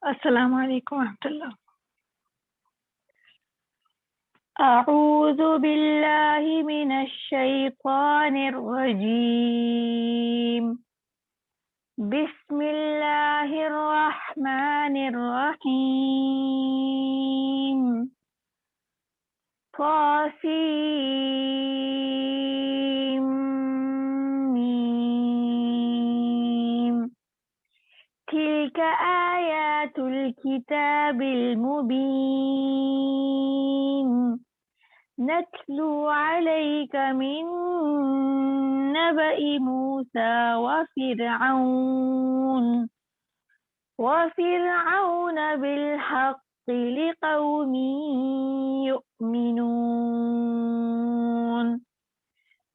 السلام علیکم ورحمۃ اللہ۔ اعوذ باللہ من الشیطان الرجیم، بسم اللہ الرحمن الرحیم، طاسیم، تلك آیات الكتاب المبین، نتلو عليك من نبأ موسى وفرعون بالحق لقوم يؤمنون.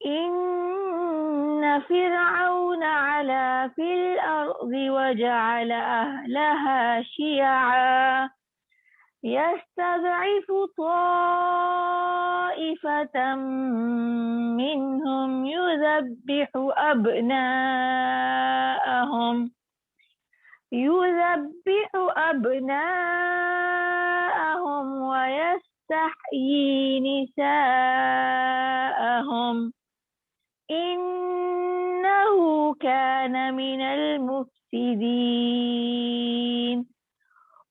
إن فرعون علا في الأرض وجعل أهلها شيعا يستضعف طائفة منهم يذبح أبناءهم ويستحيي نساءهم، إنه كان من المفسدين.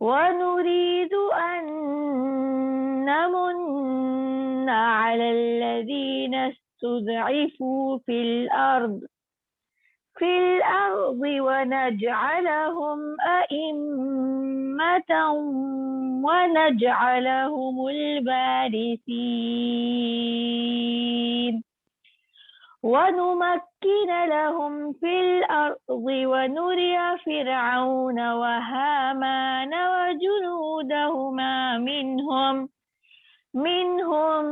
ونريد أن نمن على الذين استضعفوا في الأرض ونجعلهم أئمة ونجعلهم الوارثين، ونمكن لهم في الأرض ونري فرعون وهامان وجنودهما منهم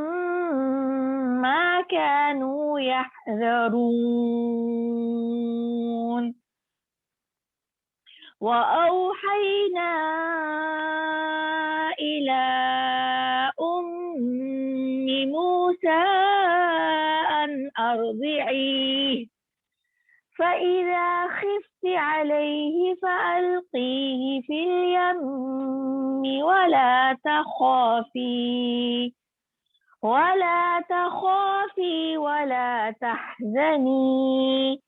ما كانوا يحذرون. وأوحينا إلى أم موسى أن أرضعيه، فإذا خفت عليه فألقيه في اليم ولا تخافي ولا تحزني،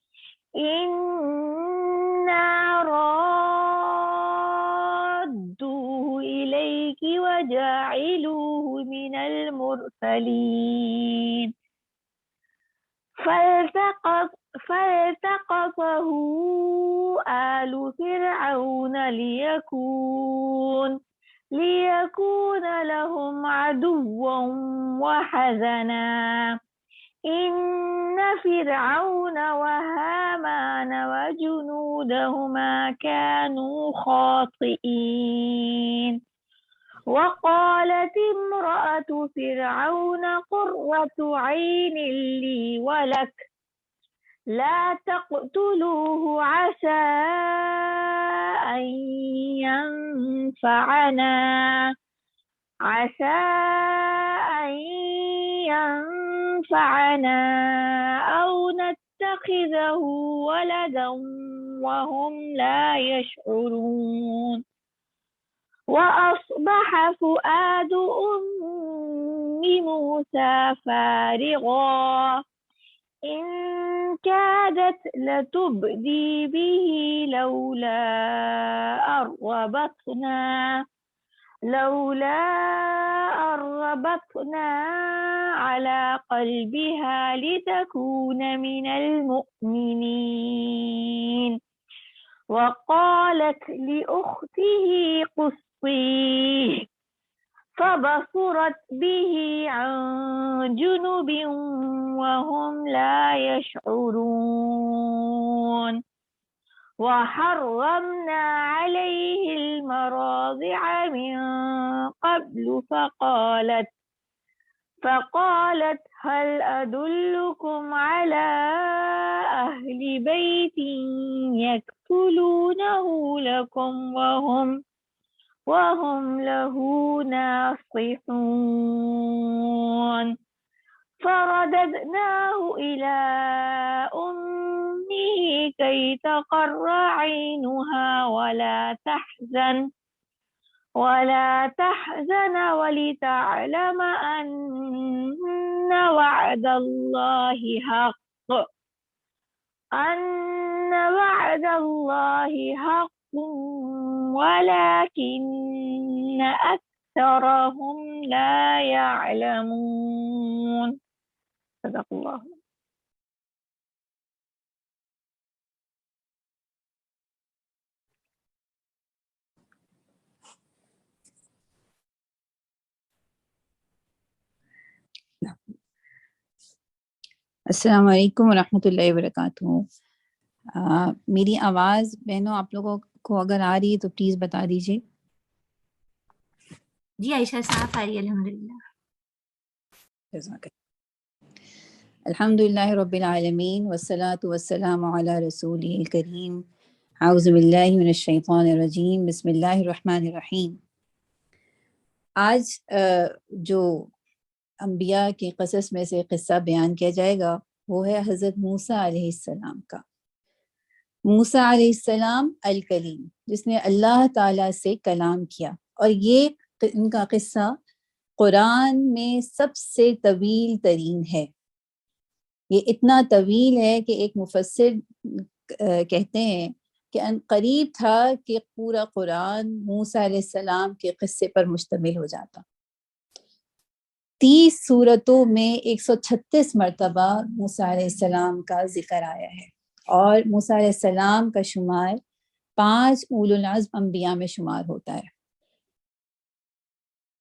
إنا رادوه إليك وجاعلوه من المرسلين. فالتقطه آل فرعون ليكون لهم عدوا وحزنا، إن فرعون وهامان وجنودهما كانوا خاطئين. وقالت امرأة فرعون قرة عين لي ولك لا تقتلوه عسى أن ينفعنا أو نتخذه ولدا وهم لا يشعرون. وأصبح فؤاد أم موسى فارغا إن كادت لتبدي به لولا أربطنا على قلبها لتكون من المؤمنين. وقالت لأخته قصيه، فبصرت به عن جنب وهم لا يشعرون. وحرمنا عليه المراضع من قبل فقالت هل أدلكم على أهل بيت يكفلونه لكم وهم له ناصحون. فرددناه إلى أمه كي تقر عينها ولا تحزن ولا تحزن ولتعلم أن وعد الله حق أن وعد الله حق ولكن أكثرهم لا يعلمون. صدق الله. السلام علیکم ورحمۃ اللہ وبرکاتہ۔ میری آواز بہنوں آپ لوگوں کو اگر آ رہی ہے تو پلیز بتا دیجیے۔ جی عائشہ صاف آ رہی ہے الحمدللہ۔ الحمد للہ رب العالمین والصلاة والسلام علی رسولہ الکریم۔ اعوذ باللہ من الشیطان الرجیم، بسم اللہ الرحمن الرحیم۔ آج جو انبیاء کے قصص میں سے قصہ بیان کیا جائے گا وہ ہے حضرت موسیٰ علیہ السلام کا۔ موسیٰ علیہ السلام الکلیم، جس نے اللہ تعالیٰ سے کلام کیا، اور یہ ان کا قصہ قرآن میں سب سے طویل ترین ہے۔ یہ اتنا طویل ہے کہ ایک مفسر کہتے ہیں کہ ان قریب تھا کہ پورا قرآن موسیٰ علیہ السلام کے قصے پر مشتمل ہو جاتا۔ 30 سورتوں میں 136 مرتبہ موسیٰ علیہ السلام کا ذکر آیا ہے، اور موسیٰ علیہ السلام کا شمار 5 اولو العزم انبیاء میں شمار ہوتا ہے۔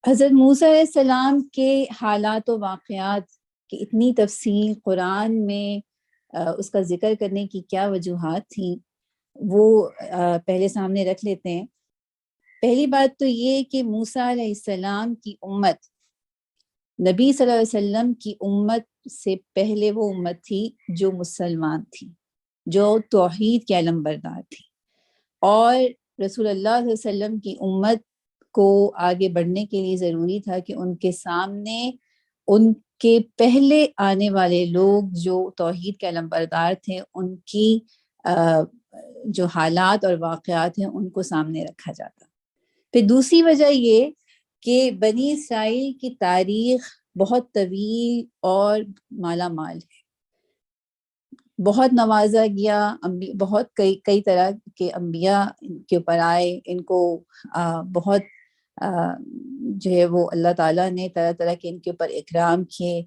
حضرت موسیٰ علیہ السلام کے حالات و واقعات کی اتنی تفصیل قرآن میں اس کا ذکر کرنے کی کیا وجوہات تھیں، وہ پہلے سامنے رکھ لیتے ہیں۔ پہلی بات تو یہ کہ موسیٰ علیہ السلام کی امت نبی صلی اللہ علیہ وسلم کی امت سے پہلے وہ امت تھی جو مسلمان تھی، جو توحید کے علم بردار تھی، اور رسول اللہ صلی اللہ علیہ وسلم کی امت کو آگے بڑھنے کے لیے ضروری تھا کہ ان کے سامنے ان کے پہلے آنے والے لوگ جو توحید کے علم بردار تھے ان کی جو حالات اور واقعات ہیں ان کو سامنے رکھا جاتا۔ پھر دوسری وجہ یہ کہ بنی اسرائیل کی تاریخ بہت طویل اور مالا مال ہے، بہت نوازا گیا، بہت کئی طرح کے انبیاء ان کے اوپر آئے، ان کو بہت جو ہے وہ اللہ تعالیٰ نے طرح طرح کے ان کے اوپر اکرام کیے۔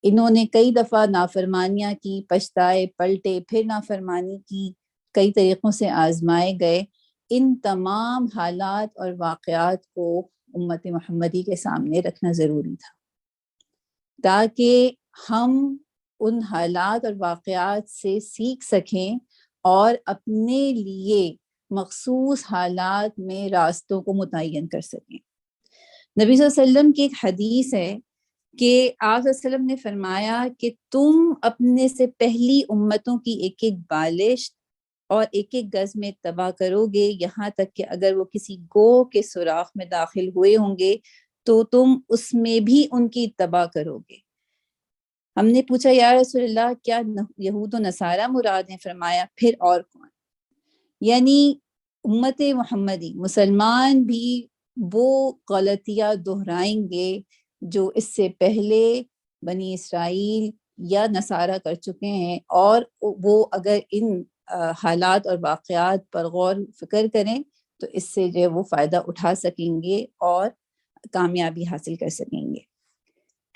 انہوں نے کئی دفعہ نافرمانیاں کی، پچھتائے، پلٹے، پھر نافرمانی کی، کئی طریقوں سے آزمائے گئے۔ ان تمام حالات اور واقعات کو امت محمدی کے سامنے رکھنا ضروری تھا تاکہ ہم ان حالات اور واقعات سے سیکھ سکیں اور اپنے لیے مخصوص حالات میں راستوں کو متعین کر سکیں۔ نبی صلی اللہ علیہ وسلم کی ایک حدیث ہے کہ آپ صلی اللہ علیہ وسلم نے فرمایا کہ تم اپنے سے پہلی امتوں کی ایک ایک بالشت اور ایک ایک گز میں تباہ کرو گے، یہاں تک کہ اگر وہ کسی گوہ کے سوراخ میں داخل ہوئے ہوں گے تو تم اس میں بھی ان کی تباہ کرو گے۔ ہم نے پوچھا یا رسول اللہ کیا یہود و نصارہ مراد ہیں؟ فرمایا پھر اور کون؟ یعنی امت محمدی مسلمان بھی وہ غلطیاں دہرائیں گے جو اس سے پہلے بنی اسرائیل یا نصارہ کر چکے ہیں، اور وہ اگر ان حالات اور واقعات پر غور فکر کریں تو اس سے جو ہے وہ فائدہ اٹھا سکیں گے اور کامیابی حاصل کر سکیں گے۔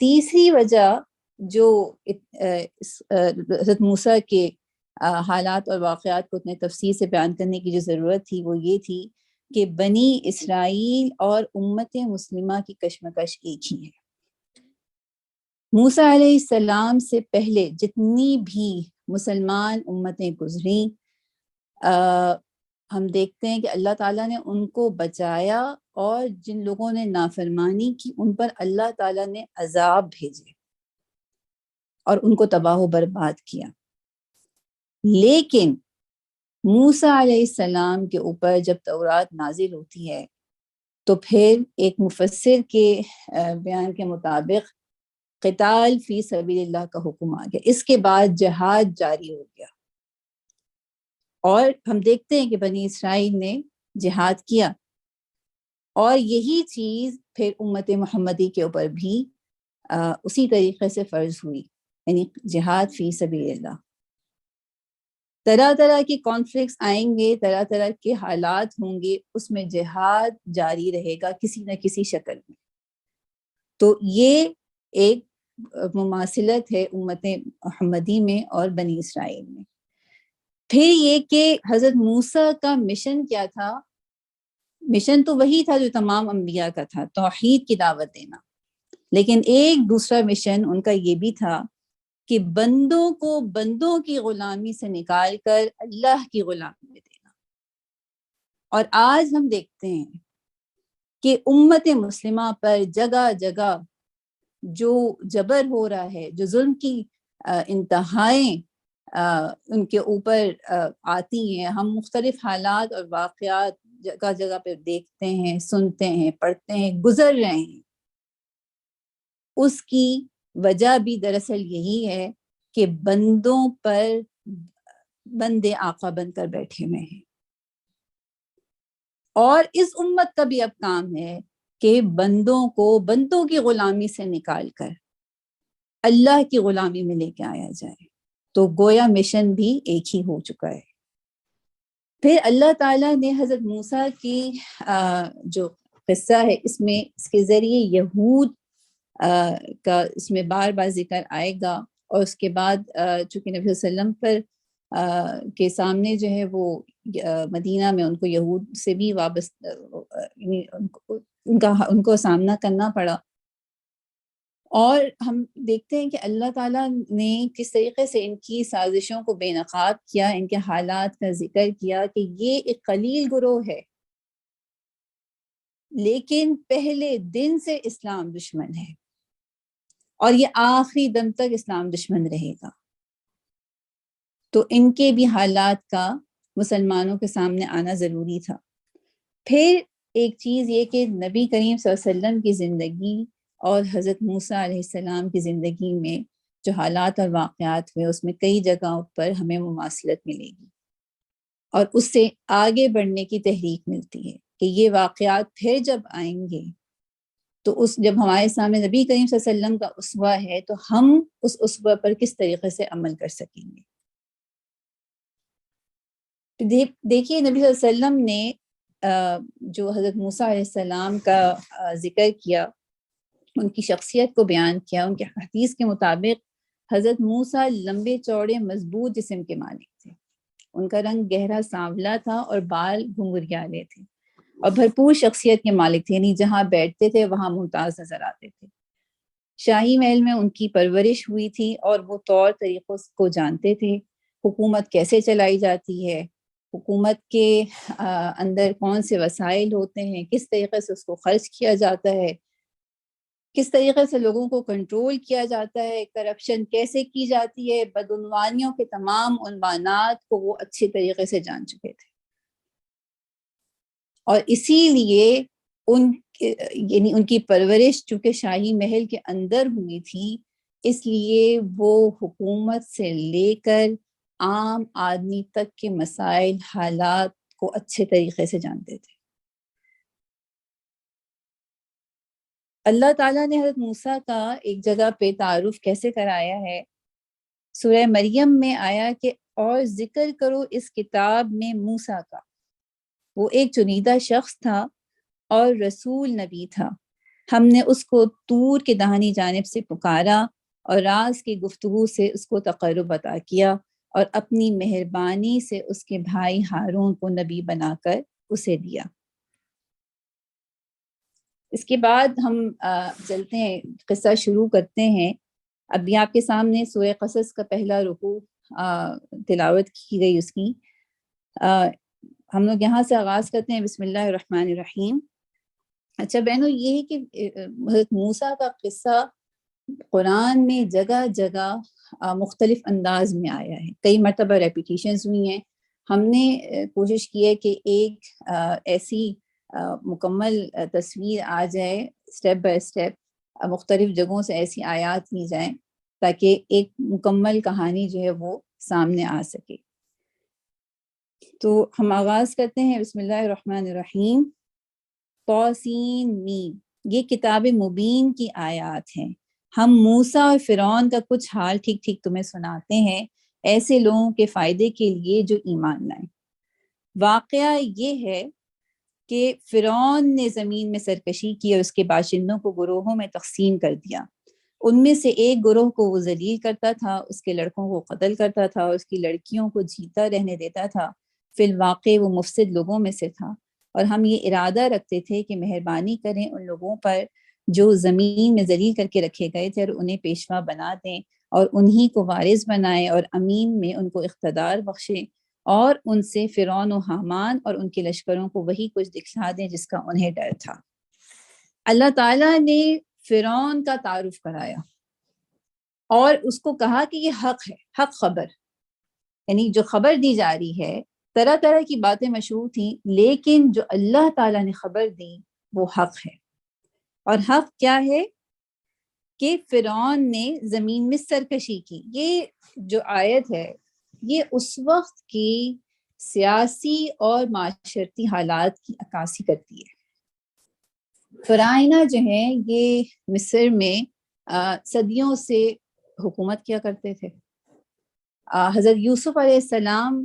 تیسری وجہ جو حضرت موسیٰ کے حالات اور واقعات کو اتنے تفصیل سے بیان کرنے کی جو ضرورت تھی وہ یہ تھی کہ بنی اسرائیل اور امت مسلمہ کی کشمکش ایک ہی ہے۔ موسیٰ علیہ السلام سے پہلے جتنی بھی مسلمان امتیں گزریں، ہم دیکھتے ہیں کہ اللہ تعالیٰ نے ان کو بچایا، اور جن لوگوں نے نافرمانی کی ان پر اللہ تعالیٰ نے عذاب بھیجے اور ان کو تباہ و برباد کیا۔ لیکن موسیٰ علیہ السلام کے اوپر جب تورات نازل ہوتی ہے تو پھر ایک مفسر کے بیان کے مطابق قتال فی سبیل اللہ کا حکم آ گیا۔ اس کے بعد جہاد جاری ہو گیا، اور ہم دیکھتے ہیں کہ بنی اسرائیل نے جہاد کیا، اور یہی چیز پھر امت محمدی کے اوپر بھی اسی طریقے سے فرض ہوئی، یعنی جہاد فی سبیل اللہ۔ طرح طرح کی کانفلکٹس آئیں گے، طرح طرح کے حالات ہوں گے، اس میں جہاد جاری رہے گا کسی نہ کسی شکل میں۔ تو یہ ایک مماثلت ہے امت محمدی میں اور بنی اسرائیل میں۔ پھر یہ کہ حضرت موسیٰ کا مشن کیا تھا؟ مشن تو وہی تھا جو تمام انبیاء کا تھا، توحید کی دعوت دینا، لیکن ایک دوسرا مشن ان کا یہ بھی تھا کہ بندوں کو بندوں کی غلامی سے نکال کر اللہ کی غلامی میں دینا۔ اور آج ہم دیکھتے ہیں کہ امت مسلمہ پر جگہ جگہ جو جبر ہو رہا ہے، جو ظلم کی انتہائیں ان کے اوپر آتی ہیں، ہم مختلف حالات اور واقعات جگہ جگہ پہ دیکھتے ہیں، سنتے ہیں، پڑھتے ہیں، گزر رہے ہیں۔ اس کی وجہ بھی دراصل یہی ہے کہ بندوں پر بندے آقا بن کر بیٹھے ہوئے ہیں۔ اور اس امت کا بھی اب کام ہے کہ بندوں کو بندوں کی غلامی سے نکال کر اللہ کی غلامی میں لے کے آیا جائے۔ تو گویا مشن بھی ایک ہی ہو چکا ہے۔ پھر اللہ تعالیٰ نے حضرت موسیٰ کی جو قصہ ہے، اس میں اس کے ذریعے یہود کا اس میں بار بار ذکر آئے گا، اور اس کے بعد چونکہ نبی صلی اللہ علیہ وسلم پر کے سامنے جو ہے وہ مدینہ میں ان کو یہود سے بھی وابستہ ان کو سامنا کرنا پڑا۔ اور ہم دیکھتے ہیں کہ اللہ تعالیٰ نے کس طریقے سے ان کی سازشوں کو بے نقاب کیا، ان کے حالات کا ذکر کیا کہ یہ ایک قلیل گروہ ہے، لیکن پہلے دن سے اسلام دشمن ہے اور یہ آخری دم تک اسلام دشمن رہے گا۔ تو ان کے بھی حالات کا مسلمانوں کے سامنے آنا ضروری تھا۔ پھر ایک چیز یہ کہ نبی کریم صلی اللہ علیہ وسلم کی زندگی اور حضرت موسیٰ علیہ السلام کی زندگی میں جو حالات اور واقعات ہوئے، اس میں کئی جگہوں پر ہمیں مماثلت ملے گی، اور اس سے آگے بڑھنے کی تحریک ملتی ہے کہ یہ واقعات پھر جب آئیں گے تو جب ہمارے سامنے نبی کریم صلی اللہ علیہ وسلم کا اسوہ ہے تو ہم اس اسوہ پر کس طریقے سے عمل کر سکیں گے۔ دیکھیے نبی صلی اللہ علیہ وسلم نے جو حضرت موسیٰ علیہ السلام کا ذکر کیا، ان کی شخصیت کو بیان کیا، ان کے حدیث کے مطابق حضرت موسیٰ لمبے چوڑے مضبوط جسم کے مالک تھے، ان کا رنگ گہرا سانولا تھا اور بال گھنگھریالے تھے، اور بھرپور شخصیت کے مالک تھے، یعنی جہاں بیٹھتے تھے وہاں ممتاز نظر آتے تھے۔ شاہی محل میں ان کی پرورش ہوئی تھی اور وہ طور طریقوں کو جانتے تھے، حکومت کیسے چلائی جاتی ہے، حکومت کے اندر کون سے وسائل ہوتے ہیں، کس طریقے سے اس کو خرچ کیا جاتا ہے، کس طریقے سے لوگوں کو کنٹرول کیا جاتا ہے، کرپشن کیسے کی جاتی ہے، بدعنوانیوں کے تمام عنوانات کو وہ اچھے طریقے سے جان چکے تھے۔ اور اسی لیے یعنی ان کی پرورش چونکہ شاہی محل کے اندر ہوئی تھی، اس لیے وہ حکومت سے لے کر عام آدمی تک کے مسائل، حالات کو اچھے طریقے سے جانتے تھے۔ اللہ تعالیٰ نے حضرت موسیٰ کا ایک جگہ پہ تعارف کیسے کرایا ہے؟ سورہ مریم میں آیا کہ اور ذکر کرو اس کتاب میں موسیٰ کا، وہ ایک چنیدہ شخص تھا اور رسول نبی تھا، ہم نے اس کو طور کے دہنی جانب سے پکارا اور راز کی گفتگو سے اس کو تقرب عطا کیا، اور اپنی مہربانی سے اس کے بھائی ہارون کو نبی بنا کر اسے دیا۔ اس کے بعد ہم چلتے ہیں، قصہ شروع کرتے ہیں۔ ابھی آپ کے سامنے سورہ قصص کا پہلا رکوع تلاوت کی گئی اس کی۔ ہم لوگ یہاں سے آغاز کرتے ہیں، بسم اللہ الرحمن الرحیم۔ اچھا بہنوں، یہ ہے کہ حضرت موسیٰ کا قصہ قرآن میں جگہ جگہ مختلف انداز میں آیا ہے، کئی مرتبہ ریپیٹیشنز ہوئی ہیں۔ ہم نے کوشش کی ہے کہ ایک ایسی مکمل تصویر آ جائے، سٹیپ بائی سٹیپ مختلف جگہوں سے ایسی آیات لی جائیں تاکہ ایک مکمل کہانی جو ہے وہ سامنے آ سکے۔ تو ہم آغاز کرتے ہیں، بسم اللہ الرحمن الرحیم۔ طاسین میم، یہ کتاب مبین کی آیات ہیں. ہم موسیٰ اور فرعون کا کچھ حال ٹھیک ٹھیک تمہیں سناتے ہیں، ایسے لوگوں کے فائدے کے لیے جو ایمان لائیں. واقعہ یہ ہے کہ فرعون نے زمین میں سرکشی کی اور اس کے باشندوں کو گروہوں میں تقسیم کر دیا. ان میں سے ایک گروہ کو وہ ذلیل کرتا تھا، اس کے لڑکوں کو قتل کرتا تھا اور اس کی لڑکیوں کو جیتا رہنے دیتا تھا. فی الواقع وہ مفسد لوگوں میں سے تھا، اور ہم یہ ارادہ رکھتے تھے کہ مہربانی کریں ان لوگوں پر جو زمین میں ذلیل کر کے رکھے گئے تھے، اور انہیں پیشوا بنا دیں اور انہی کو وارث بنائیں اور امین میں ان کو اقتدار بخشیں، اور ان سے فرعون و حامان اور ان کے لشکروں کو وہی کچھ دکھلا دیں جس کا انہیں ڈر تھا. اللہ تعالیٰ نے فرعون کا تعارف کرایا اور اس کو کہا کہ یہ حق ہے، حق خبر، یعنی جو خبر دی جا رہی ہے، طرح طرح کی باتیں مشہور تھیں، لیکن جو اللہ تعالیٰ نے خبر دی وہ حق ہے. اور حق کیا ہے؟ کہ فرعون نے زمین میں سرکشی کی. یہ جو آیت ہے یہ اس وقت کی سیاسی اور معاشرتی حالات کی عکاسی کرتی ہے. فرعونہ جو ہیں یہ مصر میں صدیوں سے حکومت کیا کرتے تھے. حضرت یوسف علیہ السلام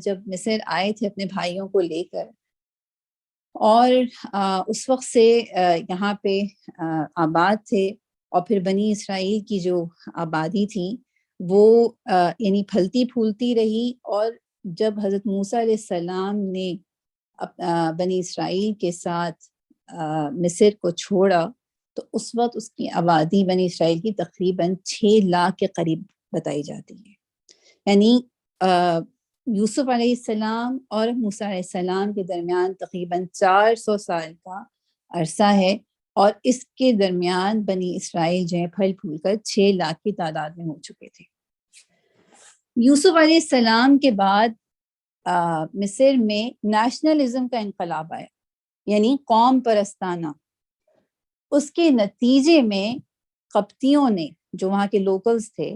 جب مصر آئے تھے اپنے بھائیوں کو لے کر، اور اس وقت سے یہاں پہ آباد تھے، اور پھر بنی اسرائیل کی جو آبادی تھی وہ یعنی پھلتی پھولتی رہی. اور جب حضرت موسیٰ علیہ السلام نے بنی اسرائیل کے ساتھ مصر کو چھوڑا تو اس وقت اس کی آبادی بنی اسرائیل کی تقریباً 6 لاکھ کے قریب بتائی جاتی ہے. یعنی یوسف علیہ السلام اور موسیٰ علیہ السلام کے درمیان تقریباً 400 سال کا عرصہ ہے، اور اس کے درمیان بنی اسرائیل جو ہے پھل پھول کر 6 لاکھ کی تعداد میں ہو چکے تھے. یوسف علیہ السلام کے بعد مصر میں نیشنلزم کا انقلاب آیا، یعنی قوم پرستانہ. اس کے نتیجے میں قبطیوں نے، جو وہاں کے لوکلز تھے،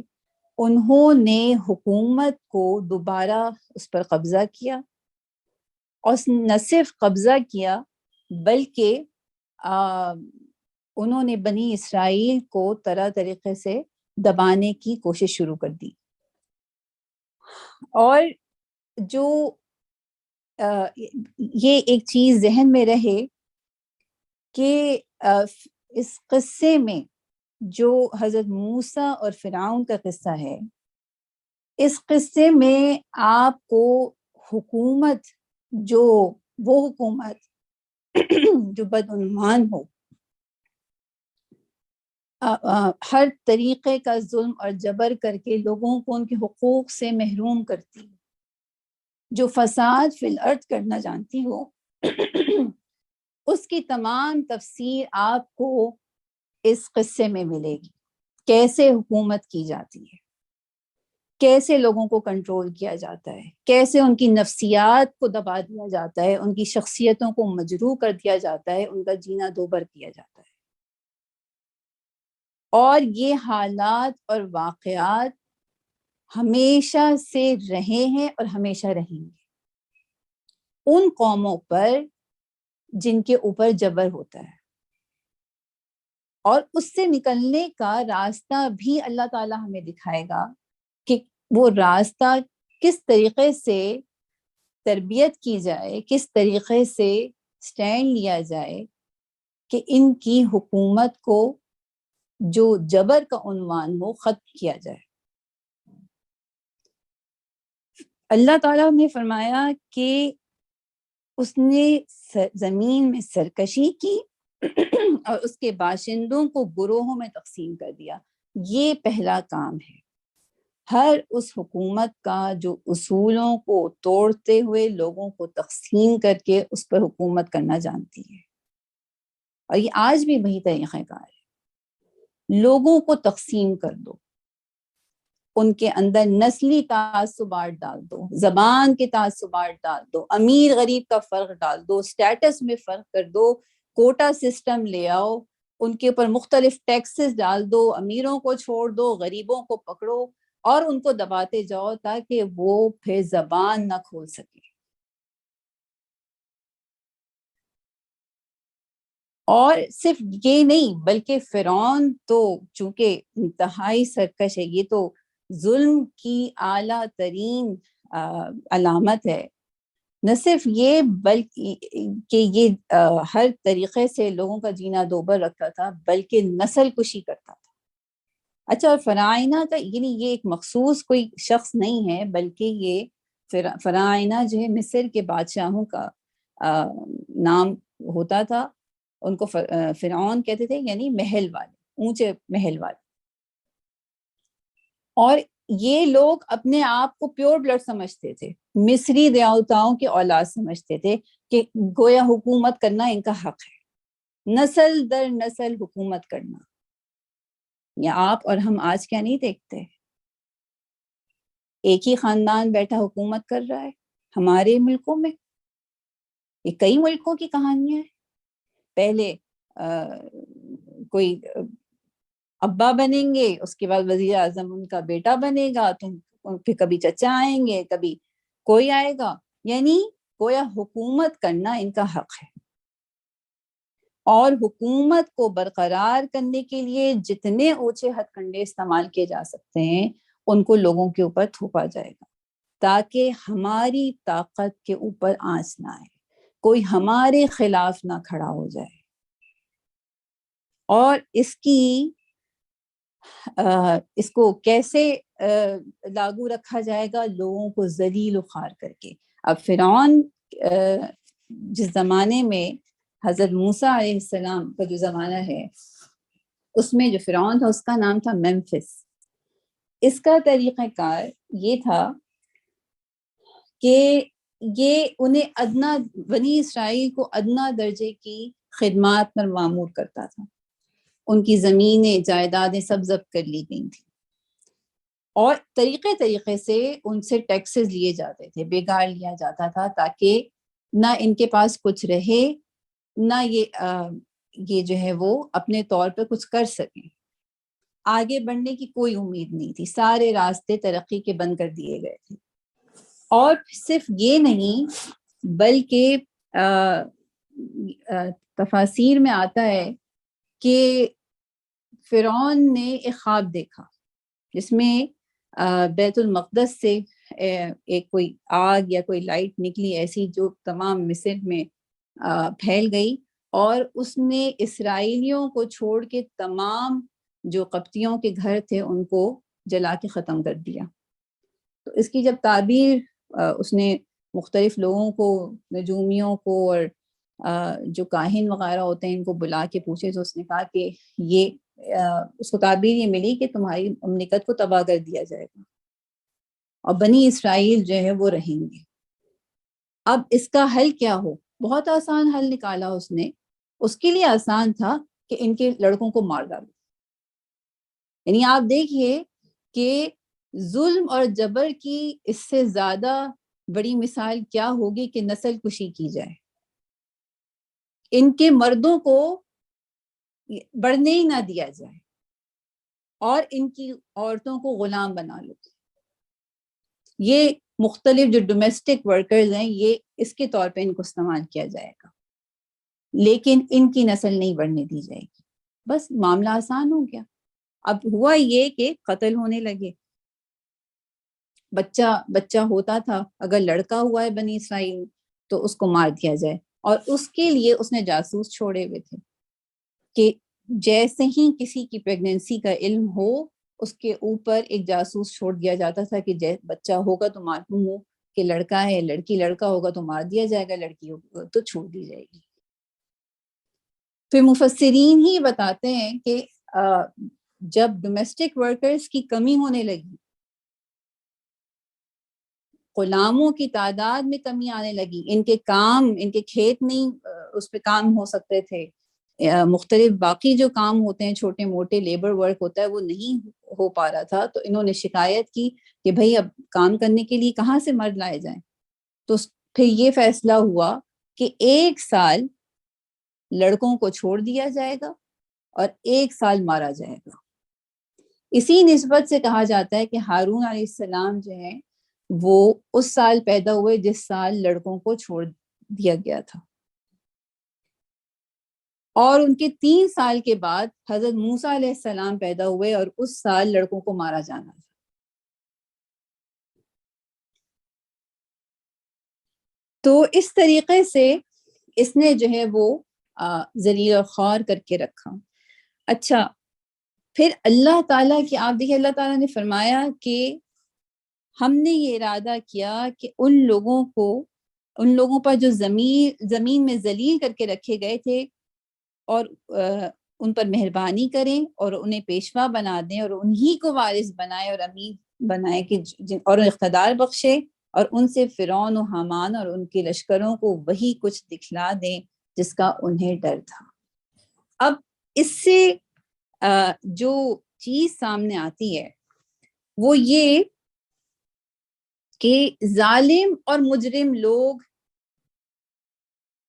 انہوں نے حکومت کو دوبارہ اس پر قبضہ کیا، اور نہ صرف قبضہ کیا بلکہ انہوں نے بنی اسرائیل کو طرح طریقے سے دبانے کی کوشش شروع کر دی. اور جو یہ ایک چیز ذہن میں رہے کہ اس قصے میں جو حضرت موسیٰ اور فرعون کا قصہ ہے، اس قصے میں آپ کو حکومت، جو وہ حکومت جو بدعنوان ہو، ہر طریقے کا ظلم اور جبر کر کے لوگوں کو ان کے حقوق سے محروم کرتی، جو فساد فی الارض کرنا جانتی ہو، اس کی تمام تفسیر آپ کو اس قصے میں ملے گی. کیسے حکومت کی جاتی ہے، کیسے لوگوں کو کنٹرول کیا جاتا ہے، کیسے ان کی نفسیات کو دبا دیا جاتا ہے، ان کی شخصیتوں کو مجروح کر دیا جاتا ہے، ان کا جینا دوبر کیا جاتا ہے. اور یہ حالات اور واقعات ہمیشہ سے رہے ہیں اور ہمیشہ رہیں گے ان قوموں پر جن کے اوپر جبر ہوتا ہے. اور اس سے نکلنے کا راستہ بھی اللہ تعالیٰ ہمیں دکھائے گا کہ وہ راستہ کس طریقے سے تربیت کی جائے، کس طریقے سے سٹینڈ لیا جائے کہ ان کی حکومت کو جو جبر کا عنوان ہو ختم کیا جائے. اللہ تعالیٰ نے فرمایا کہ اس نے زمین میں سرکشی کی اور اس کے باشندوں کو گروہوں میں تقسیم کر دیا. یہ پہلا کام ہے ہر اس حکومت کا جو اصولوں کو توڑتے ہوئے لوگوں کو تقسیم کر کے اس پر حکومت کرنا جانتی ہے. اور یہ آج بھی وہی طریقہ کار ہے. لوگوں کو تقسیم کر دو، ان کے اندر نسلی تعصبات ڈال دو، زبان کے تعصبات ڈال دو، امیر غریب کا فرق ڈال دو، سٹیٹس میں فرق کر دو، کوٹا سسٹم لے آؤ، ان کے اوپر مختلف ٹیکسز ڈال دو، امیروں کو چھوڑ دو، غریبوں کو پکڑو اور ان کو دباتے جاؤ تاکہ وہ پھر زبان نہ کھول سکے. اور صرف یہ نہیں بلکہ فرعون تو چونکہ انتہائی سرکش ہے، یہ تو ظلم کی اعلیٰ ترین علامت ہے. نہ صرف یہ بلکہ کہ یہ ہر طریقے سے لوگوں کا جینا دوبر رکھتا تھا، بلکہ نسل کشی کرتا تھا. اچھا، اور فراعنہ کا یعنی یہ ایک مخصوص کوئی شخص نہیں ہے، بلکہ یہ فراعنہ جو ہے مصر کے بادشاہوں کا نام ہوتا تھا. ان کو فرعون کہتے تھے، یعنی محل والے، اونچے محل والے. اور یہ لوگ اپنے آپ کو پیور بلڈ سمجھتے تھے، مصری دیوتاؤں کے اولاد سمجھتے تھے کہ گویا حکومت کرنا ان کا حق ہے، نسل در نسل حکومت کرنا. یا آپ اور ہم آج کیا نہیں دیکھتے، ایک ہی خاندان بیٹھا حکومت کر رہا ہے ہمارے ملکوں میں. یہ کئی ملکوں کی کہانیاں ہیں. پہلے کوئی ابا بنیں گے، اس کے بعد وزیر اعظم ان کا بیٹا بنے گا، تو پھر کبھی چچا آئیں گے، کبھی کوئی آئے گا. یعنی گویا حکومت کرنا ان کا حق ہے، اور حکومت کو برقرار کرنے کے لیے جتنے اونچے ہتھ کنڈے استعمال کیے جا سکتے ہیں ان کو لوگوں کے اوپر تھوپا جائے گا، تاکہ ہماری طاقت کے اوپر آنچ نہ آئے، کوئی ہمارے خلاف نہ کھڑا ہو جائے. اور اس کو کیسے لاگو رکھا جائے گا؟ لوگوں کو ذلیل و خوار کر کے. اب فرعون جس زمانے میں حضرت موسیٰ علیہ السلام کا جو زمانہ ہے، اس میں جو فرعون تھا اس کا نام تھا ممفس. اس کا طریقہ کار یہ تھا کہ یہ انہیں ادنا بنی اسرائیل کو ادنا درجے کی خدمات پر معمور کرتا تھا. ان کی زمینیں جائیدادیں سب ضبط کر لی گئی تھیں، اور طریقے سے ان سے ٹیکسز لیے جاتے تھے، بگاڑ لیا جاتا تھا، تاکہ نہ ان کے پاس کچھ رہے، نہ یہ جو ہے وہ اپنے طور پہ کچھ کر سکیں. آگے بڑھنے کی کوئی امید نہیں تھی، سارے راستے ترقی کے بند کر دیے گئے تھے. اور صرف یہ نہیں بلکہ تفاسیر میں آتا ہے کہ فرعون نے ایک خواب دیکھا جس میں بیت المقدس سے ایک کوئی آگ یا کوئی لائٹ نکلی ایسی جو تمام مصر میں پھیل گئی، اور اس نے اسرائیلیوں کو چھوڑ کے تمام جو قبطیوں کے گھر تھے ان کو جلا کے ختم کر دیا. تو اس کی جب تعبیر اس نے مختلف لوگوں کو، نجومیوں کو اور جو کاہن وغیرہ ہوتے ہیں ان کو بلا کے پوچھے، تو اس نے کہا کہ یہ اس کو تعبیر یہ ملی کہ تمہاری مملکت کو تباہ کر دیا جائے گا اور بنی اسرائیل جو ہے وہ رہیں گے. اب اس کا حل کیا ہو؟ بہت آسان حل نکالا اس نے. اس کے لیے آسان تھا کہ ان کے لڑکوں کو مار ڈالو. یعنی آپ دیکھیے کہ ظلم اور جبر کی اس سے زیادہ بڑی مثال کیا ہوگی کہ نسل کشی کی جائے. ان کے مردوں کو بڑھنے ہی نہ دیا جائے اور ان کی عورتوں کو غلام بنا لو. یہ مختلف جو ڈومیسٹک ورکرز ہیں یہ اس کے طور پہ ان کو استعمال کیا جائے گا، لیکن ان کی نسل نہیں بڑھنے دی جائے گی. بس معاملہ آسان ہو گیا. اب ہوا یہ کہ قتل ہونے لگے. بچہ ہوتا تھا، اگر لڑکا ہوا ہے بنی اسرائیل تو اس کو مار دیا جائے. اور اس کے لیے اس نے جاسوس چھوڑے ہوئے تھے کہ جیسے ہی کسی کی پریگنینسی کا علم ہو اس کے اوپر ایک جاسوس چھوڑ دیا جاتا تھا کہ بچہ ہوگا تو معلوم ہو کہ لڑکا ہے، لڑکا ہوگا تو مار دیا جائے گا، لڑکی ہوگا تو چھوڑ دی جائے گی. پھر مفسرین ہی بتاتے ہیں کہ جب ڈومیسٹک ورکرز کی کمی ہونے لگی، غلاموں کی تعداد میں کمی آنے لگی، ان کے کھیت نہیں اس پہ کام ہو سکتے تھے، مختلف باقی جو کام ہوتے ہیں چھوٹے موٹے لیبر ورک ہوتا ہے وہ نہیں ہو پا رہا تھا، تو انہوں نے شکایت کی کہ بھئی اب کام کرنے کے لیے کہاں سے مرد لائے جائیں. تو پھر یہ فیصلہ ہوا کہ 1 سال لڑکوں کو چھوڑ دیا جائے گا اور 1 سال مارا جائے گا. اسی نسبت سے کہا جاتا ہے کہ ہارون علیہ السلام جو ہیں وہ اس سال پیدا ہوئے جس سال لڑکوں کو چھوڑ دیا گیا تھا. اور ان کے 3 سال کے بعد حضرت موسیٰ علیہ السلام پیدا ہوئے اور اس سال لڑکوں کو مارا جانا تھا. تو اس طریقے سے اس نے جو ہے وہ ذلیل اور خوار کر کے رکھا. اچھا پھر اللہ تعالیٰ کی آپ دیکھیں اللہ تعالیٰ نے فرمایا کہ ہم نے یہ ارادہ کیا کہ ان لوگوں پر جو زمین میں ذلیل کر کے رکھے گئے تھے اور ان پر مہربانی کریں اور انہیں پیشوا بنا دیں اور انہی کو وارث بنائے اور امیر بنائے کہ اور اقتدار بخشے اور ان سے فرعون و حامان اور ان کے لشکروں کو وہی کچھ دکھلا دیں جس کا انہیں ڈر تھا. اب اس سے جو چیز سامنے آتی ہے وہ یہ کہ ظالم اور مجرم لوگ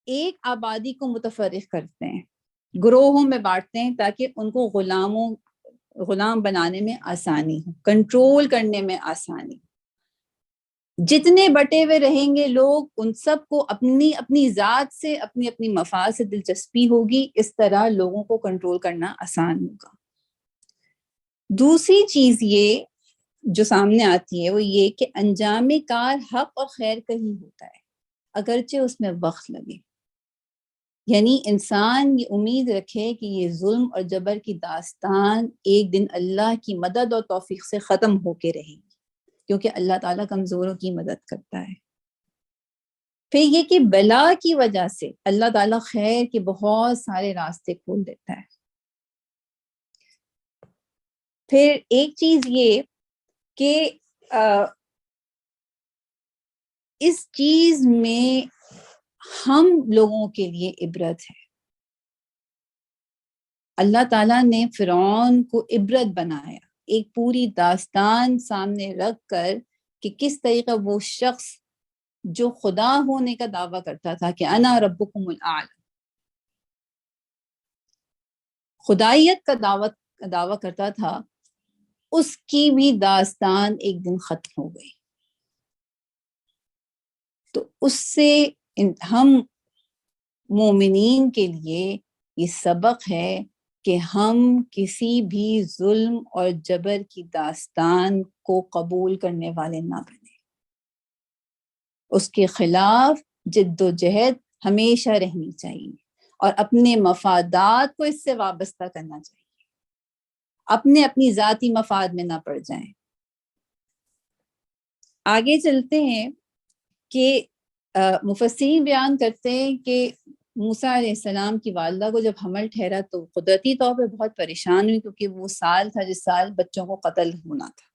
ایک آبادی کو متفرق کرتے ہیں، گروہوں میں بانٹتے ہیں تاکہ ان کو غلام بنانے میں آسانی ہو، کنٹرول کرنے میں آسانی. جتنے بٹے ہوئے رہیں گے لوگ ان سب کو اپنی اپنی ذات سے اپنی اپنی مفاد سے دلچسپی ہوگی، اس طرح لوگوں کو کنٹرول کرنا آسان ہوگا. دوسری چیز یہ جو سامنے آتی ہے وہ یہ کہ انجام کار حق اور خیر کا ہی ہوتا ہے اگرچہ اس میں وقت لگے. یعنی انسان یہ امید رکھے کہ یہ ظلم اور جبر کی داستان ایک دن اللہ کی مدد اور توفیق سے ختم ہو کے رہے گی، کیونکہ اللہ تعالیٰ کمزوروں کی مدد کرتا ہے. پھر یہ کہ بلا کی وجہ سے اللہ تعالیٰ خیر کے بہت سارے راستے کھول دیتا ہے. پھر ایک چیز یہ کہ اس چیز میں ہم لوگوں کے لیے عبرت ہے. اللہ تعالیٰ نے فرعون کو عبرت بنایا، ایک پوری داستان سامنے رکھ کر کہ کس طریقہ وہ شخص جو خدا ہونے کا دعویٰ کرتا تھا کہ انا ربکم الاعلی، خدائیت کا دعویٰ کرتا تھا، اس کی بھی داستان ایک دن ختم ہو گئی. تو اس سے ہم مومنین کے لیے یہ سبق ہے کہ ہم کسی بھی ظلم اور جبر کی داستان کو قبول کرنے والے نہ بنیں. اس کے خلاف جد و جہد ہمیشہ رہنی چاہیے اور اپنے مفادات کو اس سے وابستہ کرنا چاہیے، اپنی ذاتی مفاد میں نہ پڑ جائیں. آگے چلتے ہیں کہ مفسرین بیان کرتے ہیں کہ موسیٰ علیہ السلام کی والدہ کو جب حمل ٹھہرا تو قدرتی طور پہ بہت پریشان ہوئی، کیونکہ وہ سال تھا جس سال بچوں کو قتل ہونا تھا،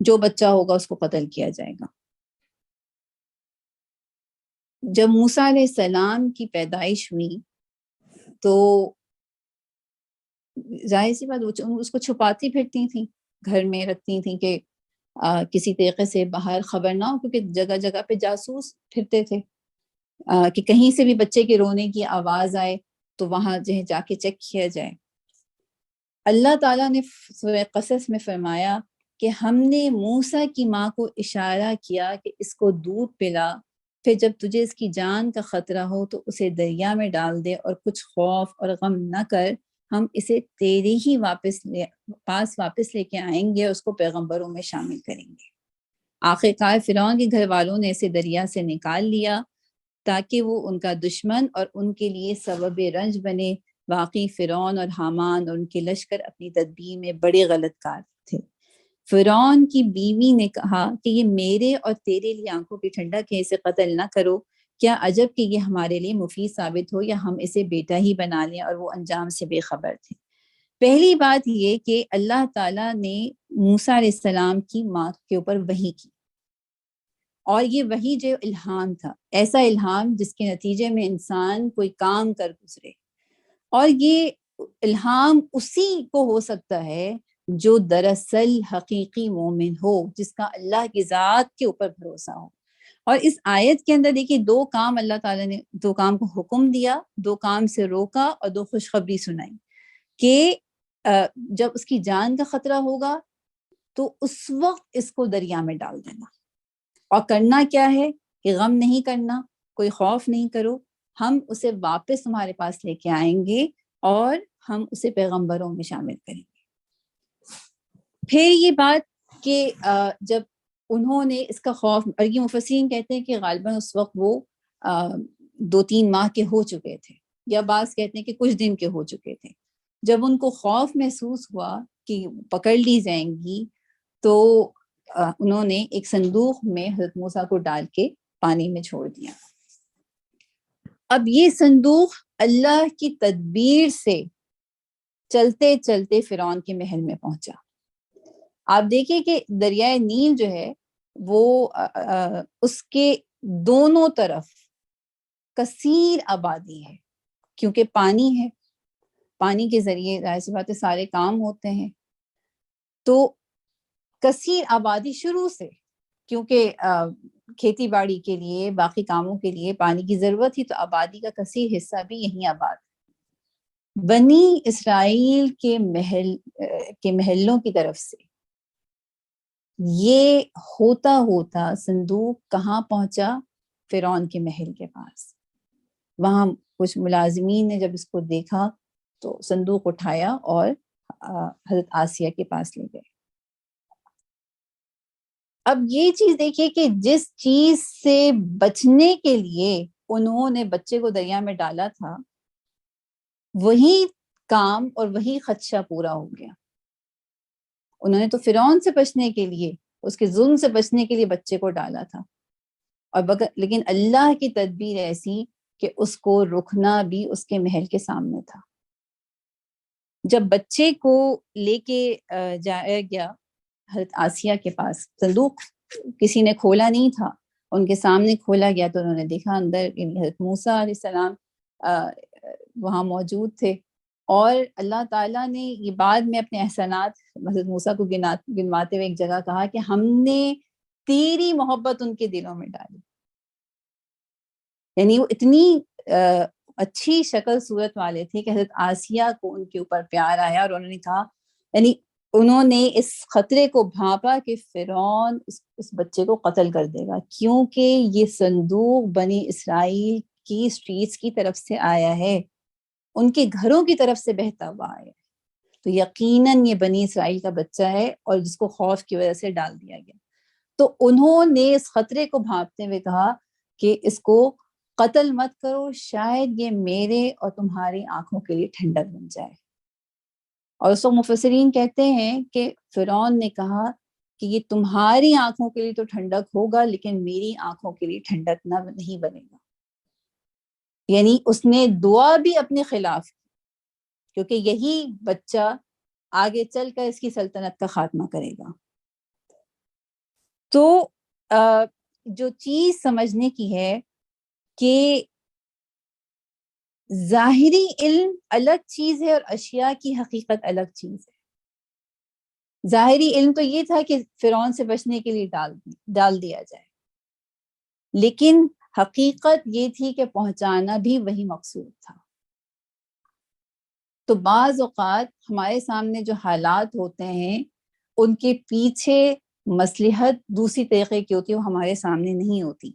جو بچہ ہوگا اس کو قتل کیا جائے گا. جب موسیٰ علیہ السلام کی پیدائش ہوئی تو ظاہر سی بات اس کو چھپاتی پھرتی تھیں، گھر میں رکھتی تھیں کہ کسی طریقے سے باہر خبر نہ ہو، کیونکہ جگہ جگہ پہ جاسوس پھرتے تھے کہ کہیں سے بھی بچے کے رونے کی آواز آئے تو وہاں جو ہے جا کے چیک کیا جائے. اللہ تعالیٰ نے سورہ قصص میں فرمایا کہ ہم نے موسیٰ کی ماں کو اشارہ کیا کہ اس کو دودھ پلا، پھر جب تجھے اس کی جان کا خطرہ ہو تو اسے دریا میں ڈال دے اور کچھ خوف اور غم نہ کر، ہم اسے تیرے ہی پاس واپس لے کے آئیں گے، اس کو پیغمبروں میں شامل کریں گے. آخر کار فرعون کے گھر والوں نے اسے دریا سے نکال لیا تاکہ وہ ان کا دشمن اور ان کے لیے سبب رنج بنے. واقعی فرعون اور حامان اور ان کے لشکر اپنی تدبیر میں بڑے غلط کار تھے. فرعون کی بیوی نے کہا کہ یہ میرے اور تیرے لیے آنکھوں کی ٹھنڈک ہے، اسے قتل نہ کرو، کیا عجب کہ یہ ہمارے لیے مفید ثابت ہو یا ہم اسے بیٹا ہی بنا لیں. اور وہ انجام سے بے خبر تھے. پہلی بات یہ کہ اللہ تعالیٰ نے موسیٰ علیہ السلام کی ماں کے اوپر وحی کی، اور یہ وحی جو الہام تھا، ایسا الہام جس کے نتیجے میں انسان کوئی کام کر گزرے. اور یہ الہام اسی کو ہو سکتا ہے جو دراصل حقیقی مومن ہو، جس کا اللہ کی ذات کے اوپر بھروسہ ہو. اور اس آیت کے اندر دیکھیے 2 کام اللہ تعالیٰ نے، 2 کام کو حکم دیا، 2 کام سے روکا اور 2 خوشخبری سنائی کہ جب اس کی جان کا خطرہ ہوگا تو اس وقت اس کو دریا میں ڈال دینا. اور کرنا کیا ہے کہ غم نہیں کرنا، کوئی خوف نہیں کرو، ہم اسے واپس تمہارے پاس لے کے آئیں گے اور ہم اسے پیغمبروں میں شامل کریں گے۔ پھر یہ بات کہ جب انہوں نے اس کا خوف، اور یہ مفسرین کہتے ہیں کہ غالباً اس وقت وہ 2-3 ماہ کے ہو چکے تھے، یا بعض کہتے ہیں کہ کچھ دن کے ہو چکے تھے۔ جب ان کو خوف محسوس ہوا کہ پکڑ لی جائیں گی تو انہوں نے ایک صندوق میں حضرت موسیٰ کو ڈال کے پانی میں چھوڑ دیا۔ اب یہ صندوق اللہ کی تدبیر سے چلتے چلتے فرعون کے محل میں پہنچا۔ آپ دیکھیں کہ دریائے نیل جو ہے وہ اس کے دونوں طرف کثیر آبادی ہے، کیونکہ پانی ہے، پانی کے ذریعے ظاہر سی بات ہے سارے کام ہوتے ہیں، تو کثیر آبادی شروع سے، کیونکہ کھیتی باڑی کے لیے باقی کاموں کے لیے پانی کی ضرورت تھی، تو آبادی کا کثیر حصہ بھی یہیں آباد۔ بنی اسرائیل کے محلوں کی طرف سے یہ ہوتا ہوتا صندوق کہاں پہنچا؟ فرعون کے محل کے پاس۔ وہاں کچھ ملازمین نے جب اس کو دیکھا تو صندوق اٹھایا اور حضرت آسیہ کے پاس لے گئے۔ اب یہ چیز دیکھیے کہ جس چیز سے بچنے کے لیے انہوں نے بچے کو دریا میں ڈالا تھا، وہی کام اور وہی خدشہ پورا ہو گیا۔ انہوں نے تو فرعون سے بچنے کے لیے، اس کے ظلم سے بچنے کے لیے بچے کو ڈالا تھا، اور لیکن اللہ کی تدبیر ایسی کہ اس کو رکنا بھی اس کے محل کے سامنے تھا۔ جب بچے کو لے کے جایا گیا حضرت آسیہ کے پاس، صندوق کسی نے کھولا نہیں تھا، ان کے سامنے کھولا گیا تو انہوں نے دیکھا اندر حضرت موسیٰ علیہ السلام وہاں موجود تھے، اور اللہ تعالیٰ نے یہ بعد میں اپنے احسانات حضرت موسیٰ کو گنواتے ہوئے ایک جگہ کہا کہ ہم نے تیری محبت ان کے دلوں میں ڈالی۔ یعنی وہ اتنی اچھی شکل صورت والے تھے کہ حضرت آسیہ کو ان کے اوپر پیار آیا، اور انہوں نے کہا، یعنی انہوں نے اس خطرے کو بھانپا کہ فرعون اس بچے کو قتل کر دے گا، کیونکہ یہ صندوق بنی اسرائیل کی اسٹریٹس کی طرف سے آیا ہے، ان کے گھروں کی طرف سے بہتا ہوا آیا، تو یقیناً یہ بنی اسرائیل کا بچہ ہے، اور جس کو خوف کی وجہ سے ڈال دیا گیا۔ تو انہوں نے اس خطرے کو بھانپتے ہوئے کہا کہ اس کو قتل مت کرو، شاید یہ میرے اور تمہاری آنکھوں کے لیے ٹھنڈک بن جائے۔ اور اس وقت مفسرین کہتے ہیں کہ فرعون نے کہا کہ یہ تمہاری آنکھوں کے لیے تو ٹھنڈک ہوگا، لیکن میری آنکھوں کے لیے ٹھنڈک نہیں بنے گا۔ یعنی اس نے دعا بھی اپنے خلاف کی، کیونکہ یہی بچہ آگے چل کر اس کی سلطنت کا خاتمہ کرے گا۔ تو جو چیز سمجھنے کی ہے کہ ظاہری علم الگ چیز ہے اور اشیاء کی حقیقت الگ چیز ہے۔ ظاہری علم تو یہ تھا کہ فرعون سے بچنے کے لیے ڈال دیا جائے، لیکن حقیقت یہ تھی کہ پہنچانا بھی وہی مقصود تھا۔ تو بعض اوقات ہمارے سامنے جو حالات ہوتے ہیں ان کے پیچھے مصلحت دوسری طریقے کی ہوتی ہے، وہ ہمارے سامنے نہیں ہوتی۔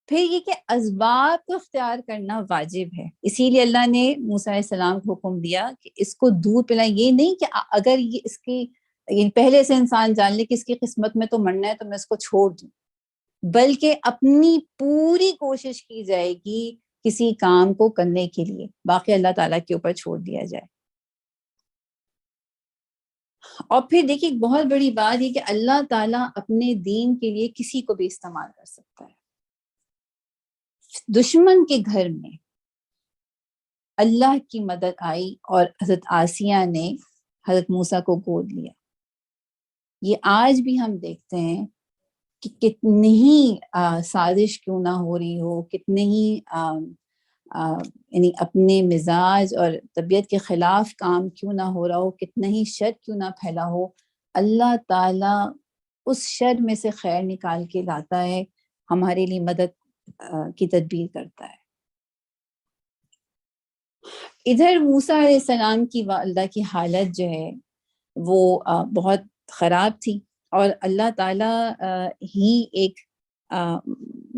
پھر یہ کہ اسباب کو اختیار کرنا واجب ہے، اسی لیے اللہ نے موسیٰ علیہ السلام کو حکم دیا کہ اس کو دودھ پلائیں۔ یہ نہیں کہ اگر یہ اس کی پہلے سے انسان جان لے کہ اس کی قسمت میں تو مرنا ہے تو میں اس کو چھوڑ دوں، بلکہ اپنی پوری کوشش کی جائے گی کسی کام کو کرنے کے لیے، باقی اللہ تعالیٰ کے اوپر چھوڑ دیا جائے۔ اور پھر دیکھیے بہت بڑی بات یہ کہ اللہ تعالیٰ اپنے دین کے لیے کسی کو بھی استعمال کر سکتا ہے۔ دشمن کے گھر میں اللہ کی مدد آئی اور حضرت آسیہ نے حضرت موسیٰ کو گود لیا۔ یہ آج بھی ہم دیکھتے ہیں کہ کتنی ہی سازش کیوں نہ ہو رہی ہو، کتنے ہی یعنی اپنے مزاج اور طبیعت کے خلاف کام کیوں نہ ہو رہا ہو، کتنا ہی شر کیوں نہ پھیلا ہو، اللہ تعالیٰ اس شر میں سے خیر نکال کے لاتا ہے، ہمارے لیے مدد کی تدبیر کرتا ہے۔ ادھر موسیٰ علیہ السلام کی والدہ کی حالت جو ہے وہ بہت خراب تھی، اور اللہ تعالیٰ ہی ایک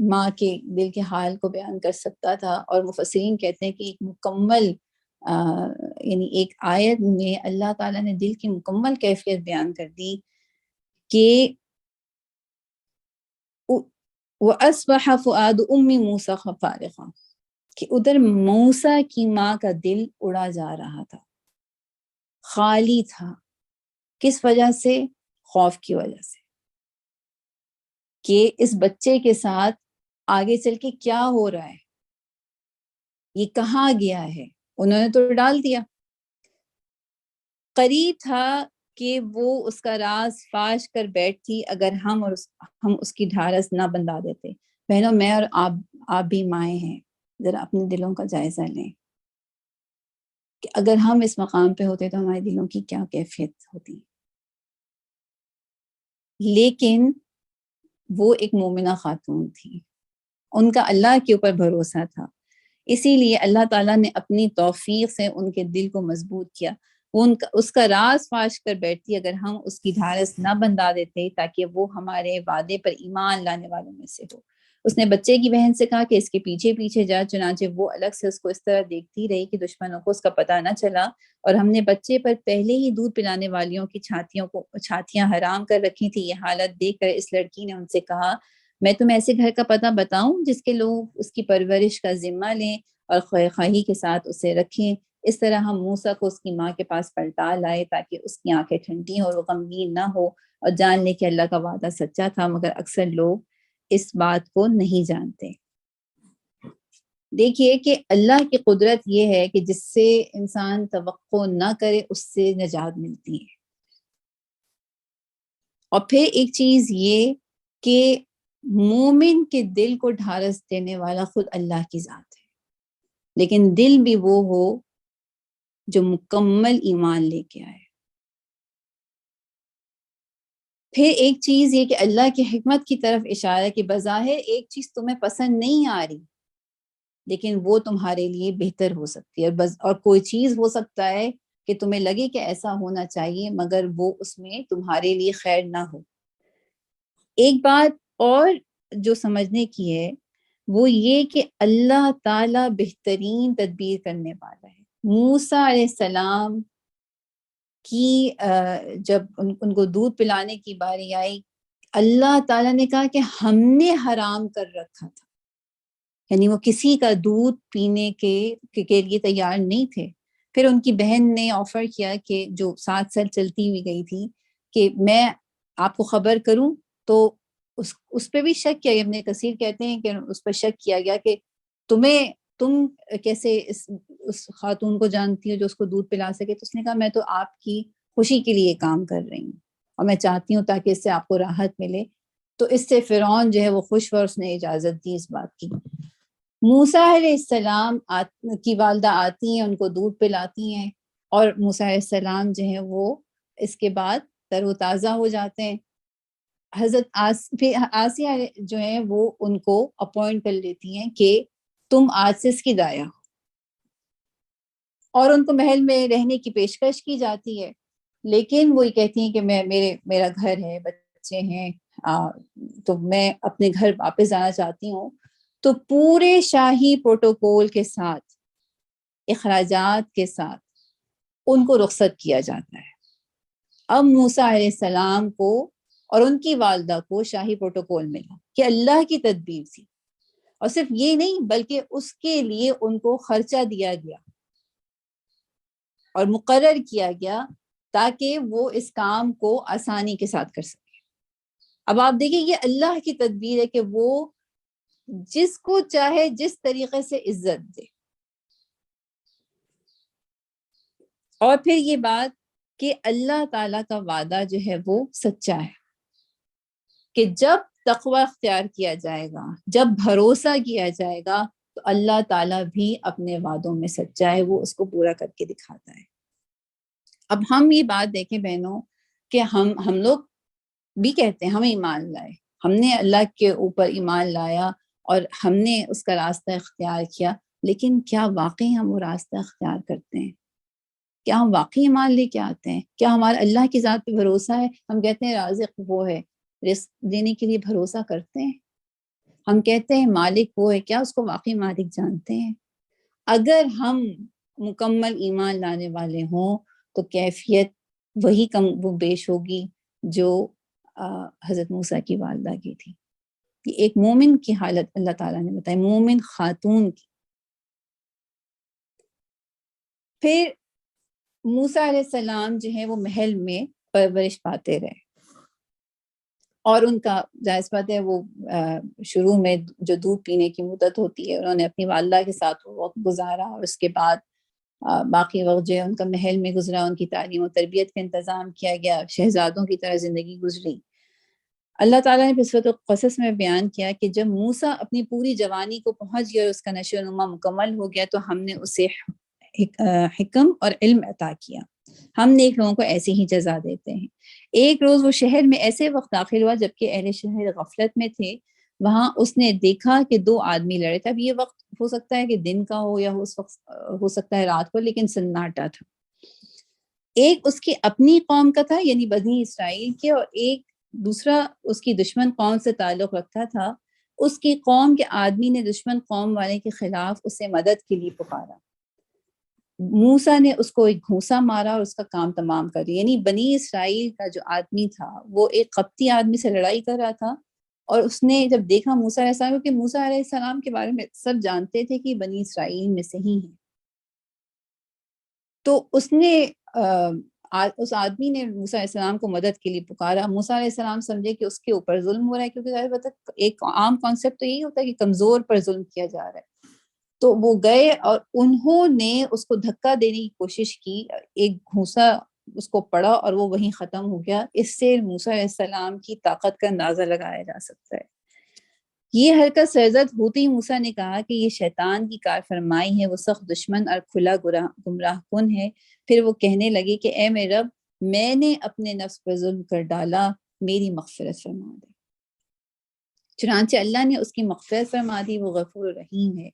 ماں کے دل کے حال کو بیان کر سکتا تھا، اور مفسرین کہتے ہیں کہ ایک مکمل یعنی ایک آیت میں اللہ تعالیٰ نے دل کی مکمل کیفیت بیان کر دی کہ وَأَصْبَحَ فُؤَادُ أُمِّ مُوسَىٰ فَارِغًا، کہ ادھر موسیٰ کی ماں کا دل اڑا جا رہا تھا، خالی تھا۔ کس وجہ سے؟ خوف کی وجہ سے، کہ اس بچے کے ساتھ آگے چل کے کیا ہو رہا ہے، یہ کہاں گیا ہے۔ انہوں نے تو ڈال دیا، قریب تھا کہ وہ اس کا راز فاش کر بیٹھتی اگر ہم اس کی ڈھارس نہ بندھا دیتے۔ بہنوں، میں اور آپ بھی مائیں ہیں، ذرا اپنے دلوں کا جائزہ لیں کہ اگر ہم اس مقام پہ ہوتے تو ہمارے دلوں کی کیا کیفیت ہوتی۔ لیکن وہ ایک مومنہ خاتون تھی، ان کا اللہ کے اوپر بھروسہ تھا، اسی لیے اللہ تعالیٰ نے اپنی توفیق سے ان کے دل کو مضبوط کیا۔ وہ اس کا راز فاش کر بیٹھتی اگر ہم اس کی ڈھارس نہ بندھا دیتے تاکہ وہ ہمارے وعدے پر ایمان لانے والوں میں سے ہو۔ اس نے بچے کی بہن سے کہا کہ اس کے پیچھے پیچھے جا، چنانچہ وہ الگ سے اس کو اس طرح دیکھتی رہی کہ دشمنوں کو اس کا پتہ نہ چلا، اور ہم نے بچے پر پہلے ہی دودھ پلانے والیوں کی چھاتیاں حرام کر رکھی تھی۔ یہ حالت دیکھ کر اس لڑکی نے ان سے کہا، میں تمہیں ایسے گھر کا پتہ بتاؤں جس کے لوگ اس کی پرورش کا ذمہ لیں اور خیر خواہی کے ساتھ اسے رکھیں۔ اس طرح ہم موسیٰ کو اس کی ماں کے پاس پلٹا لائے تاکہ اس کی آنکھیں ٹھنڈی اور وہ غمگین نہ ہو اور جان لے کہ اللہ کا وعدہ سچا تھا، مگر اکثر لوگ اس بات کو نہیں جانتے۔ دیکھیے کہ اللہ کی قدرت یہ ہے کہ جس سے انسان توقع نہ کرے اس سے نجات ملتی ہے۔ اور پھر ایک چیز یہ کہ مومن کے دل کو ڈھارس دینے والا خود اللہ کی ذات ہے، لیکن دل بھی وہ ہو جو مکمل ایمان لے کے آئے۔ پھر ایک چیز یہ کہ اللہ کی حکمت کی طرف اشارہ کہ بظاہر ایک چیز تمہیں پسند نہیں آ رہی لیکن وہ تمہارے لیے بہتر ہو سکتی ہے، اور کوئی چیز ہو سکتا ہے کہ تمہیں لگے کہ ایسا ہونا چاہیے مگر وہ اس میں تمہارے لیے خیر نہ ہو۔ ایک بات اور جو سمجھنے کی ہے وہ یہ کہ اللہ تعالیٰ بہترین تدبیر کرنے والا ہے۔ موسیٰ علیہ السلام کی جب ان کو دودھ پلانے کی باری آئی، اللہ تعالیٰ نے کہا کہ ہم نے حرام کر رکھا تھا، یعنی وہ کسی کا دودھ پینے کے لیے تیار نہیں تھے۔ پھر ان کی بہن نے آفر کیا کہ جو 7 سال چلتی ہوئی گئی تھی کہ میں آپ کو خبر کروں، تو اس پہ بھی شک کیا۔ ابن کثیر کہتے ہیں کہ اس پر شک کیا گیا کہ تم کیسے اس خاتون کو جانتی ہو جو اس کو دودھ پلا سکے؟ تو اس نے کہا میں تو آپ کی خوشی کے لیے کام کر رہی ہوں اور میں چاہتی ہوں تاکہ اس سے آپ کو راحت ملے۔ تو اس سے فرعون جو ہے وہ خوش ہوا اور اس نے اجازت دی اس بات کی۔ موسیٰ علیہ السلام کی والدہ آتی ہیں، ان کو دودھ پلاتی ہیں، اور موسیٰ علیہ السلام جو ہے وہ اس کے بعد تر و تازہ ہو جاتے ہیں۔ حضرت آسیہ جو ہے وہ ان کو اپوائنٹ کر لیتی ہیں کہ تم آج سے اس کی دایا ہو، اور ان کو محل میں رہنے کی پیشکش کی جاتی ہے، لیکن وہ یہ کہتی ہیں کہ میرا گھر ہے، بچے ہیں، تو میں اپنے گھر واپس جانا چاہتی ہوں۔ تو پورے شاہی پروٹوکول کے ساتھ، اخراجات کے ساتھ ان کو رخصت کیا جاتا ہے۔ اب موسیٰ علیہ السلام کو اور ان کی والدہ کو شاہی پروٹوکول ملا کہ اللہ کی تدبیر تھی، اور صرف یہ نہیں بلکہ اس کے لیے ان کو خرچہ دیا گیا اور مقرر کیا گیا تاکہ وہ اس کام کو آسانی کے ساتھ کر سکے۔ اب آپ دیکھیں یہ اللہ کی تدبیر ہے کہ وہ جس کو چاہے جس طریقے سے عزت دے۔ اور پھر یہ بات کہ اللہ تعالیٰ کا وعدہ جو ہے وہ سچا ہے، کہ جب تقوی اختیار کیا جائے گا، جب بھروسہ کیا جائے گا، تو اللہ تعالیٰ بھی اپنے وعدوں میں سچا ہے، وہ اس کو پورا کر کے دکھاتا ہے۔ اب ہم یہ بات دیکھیں بہنوں کہ ہم لوگ بھی کہتے ہیں ہم ایمان لائے، ہم نے اللہ کے اوپر ایمان لایا اور ہم نے اس کا راستہ اختیار کیا، لیکن کیا واقعی ہم وہ راستہ اختیار کرتے ہیں؟ کیا ہم واقعی ایمان لے کے آتے ہیں؟ کیا ہمارا اللہ کی ذات پہ بھروسہ ہے؟ ہم کہتے ہیں رازق وہ ہے، رزق دینے کے لیے بھروسہ کرتے ہیں، ہم کہتے ہیں مالک وہ ہے، کیا اس کو واقعی مالک جانتے ہیں؟ اگر ہم مکمل ایمان لانے والے ہوں تو کیفیت وہی کم و بیش ہوگی جو حضرت موسیٰ کی والدہ کی تھی. یہ ایک مومن کی حالت اللہ تعالیٰ نے بتائی، مومن خاتون کی. پھر موسیٰ علیہ السلام جو ہے وہ محل میں پرورش پاتے رہے، اور ان کا جائز بات ہے وہ شروع میں جو دودھ پینے کی مدت ہوتی ہے انہوں نے اپنی والدہ کے ساتھ وقت گزارا، اور اس کے بعد باقی وقت جو ہے ان کا محل میں گزرا، ان کی تعلیم و تربیت کا انتظام کیا گیا، شہزادوں کی طرح زندگی گزری. اللہ تعالیٰ نے پھر سورۃ القصص میں بیان کیا کہ جب موسیٰ اپنی پوری جوانی کو پہنچ گیا اور اس کا نشو و نما مکمل ہو گیا تو ہم نے اسے حکم اور علم عطا کیا. ہم نیک لوگوں کو ایسے ہی جزا دیتے ہیں. ایک روز وہ شہر میں ایسے وقت داخل ہوا جبکہ اہل شہر غفلت میں تھے. وہاں اس نے دیکھا کہ 2 آدمی لڑے تھے. اب یہ وقت ہو سکتا ہے کہ دن کا ہو یا اس وقت ہو سکتا ہے رات کو، لیکن سناٹا تھا. ایک اس کی اپنی قوم کا تھا یعنی بنی اسرائیل کے، اور ایک دوسرا اس کی دشمن قوم سے تعلق رکھتا تھا. اس کی قوم کے آدمی نے دشمن قوم والے کے خلاف اسے مدد کے لیے پکارا. موسیٰ نے اس کو ایک گھونسا مارا اور اس کا کام تمام کر دیا. یعنی بنی اسرائیل کا جو آدمی تھا وہ ایک قبطی آدمی سے لڑائی کر رہا تھا، اور اس نے جب دیکھا موسیٰ علیہ السلام، کیونکہ موسیٰ علیہ السلام کے بارے میں سب جانتے تھے کہ بنی اسرائیل میں سے ہی ہیں، تو اس نے اس آدمی نے موسیٰ علیہ السلام کو مدد کے لیے پکارا. موسیٰ علیہ السلام سمجھے کہ اس کے اوپر ظلم ہو رہا ہے، کیونکہ ظاہر بات ہے ایک عام کانسیپٹ تو یہی ہوتا ہے کہ کمزور پر ظلم کیا جا رہا ہے. تو وہ گئے اور انہوں نے اس کو دھکا دینے کی کوشش کی. ایک گھونسا اس کو پڑا اور وہ وہیں ختم ہو گیا. اس سے موسیٰ علیہ السلام کی طاقت کا اندازہ لگایا جا سکتا ہے. یہ حرکت سرزد ہوتی ہی موسیٰ نے کہا کہ یہ شیطان کی کار فرمائی ہے، وہ سخت دشمن اور کھلا گمراہ کن ہے. پھر وہ کہنے لگے کہ اے میرے رب، میں نے اپنے نفس پر ظلم کر ڈالا، میری مغفرت فرما دے. چنانچہ اللہ نے اس کی مغفرت فرما دی، وہ غفور رحیم ہے.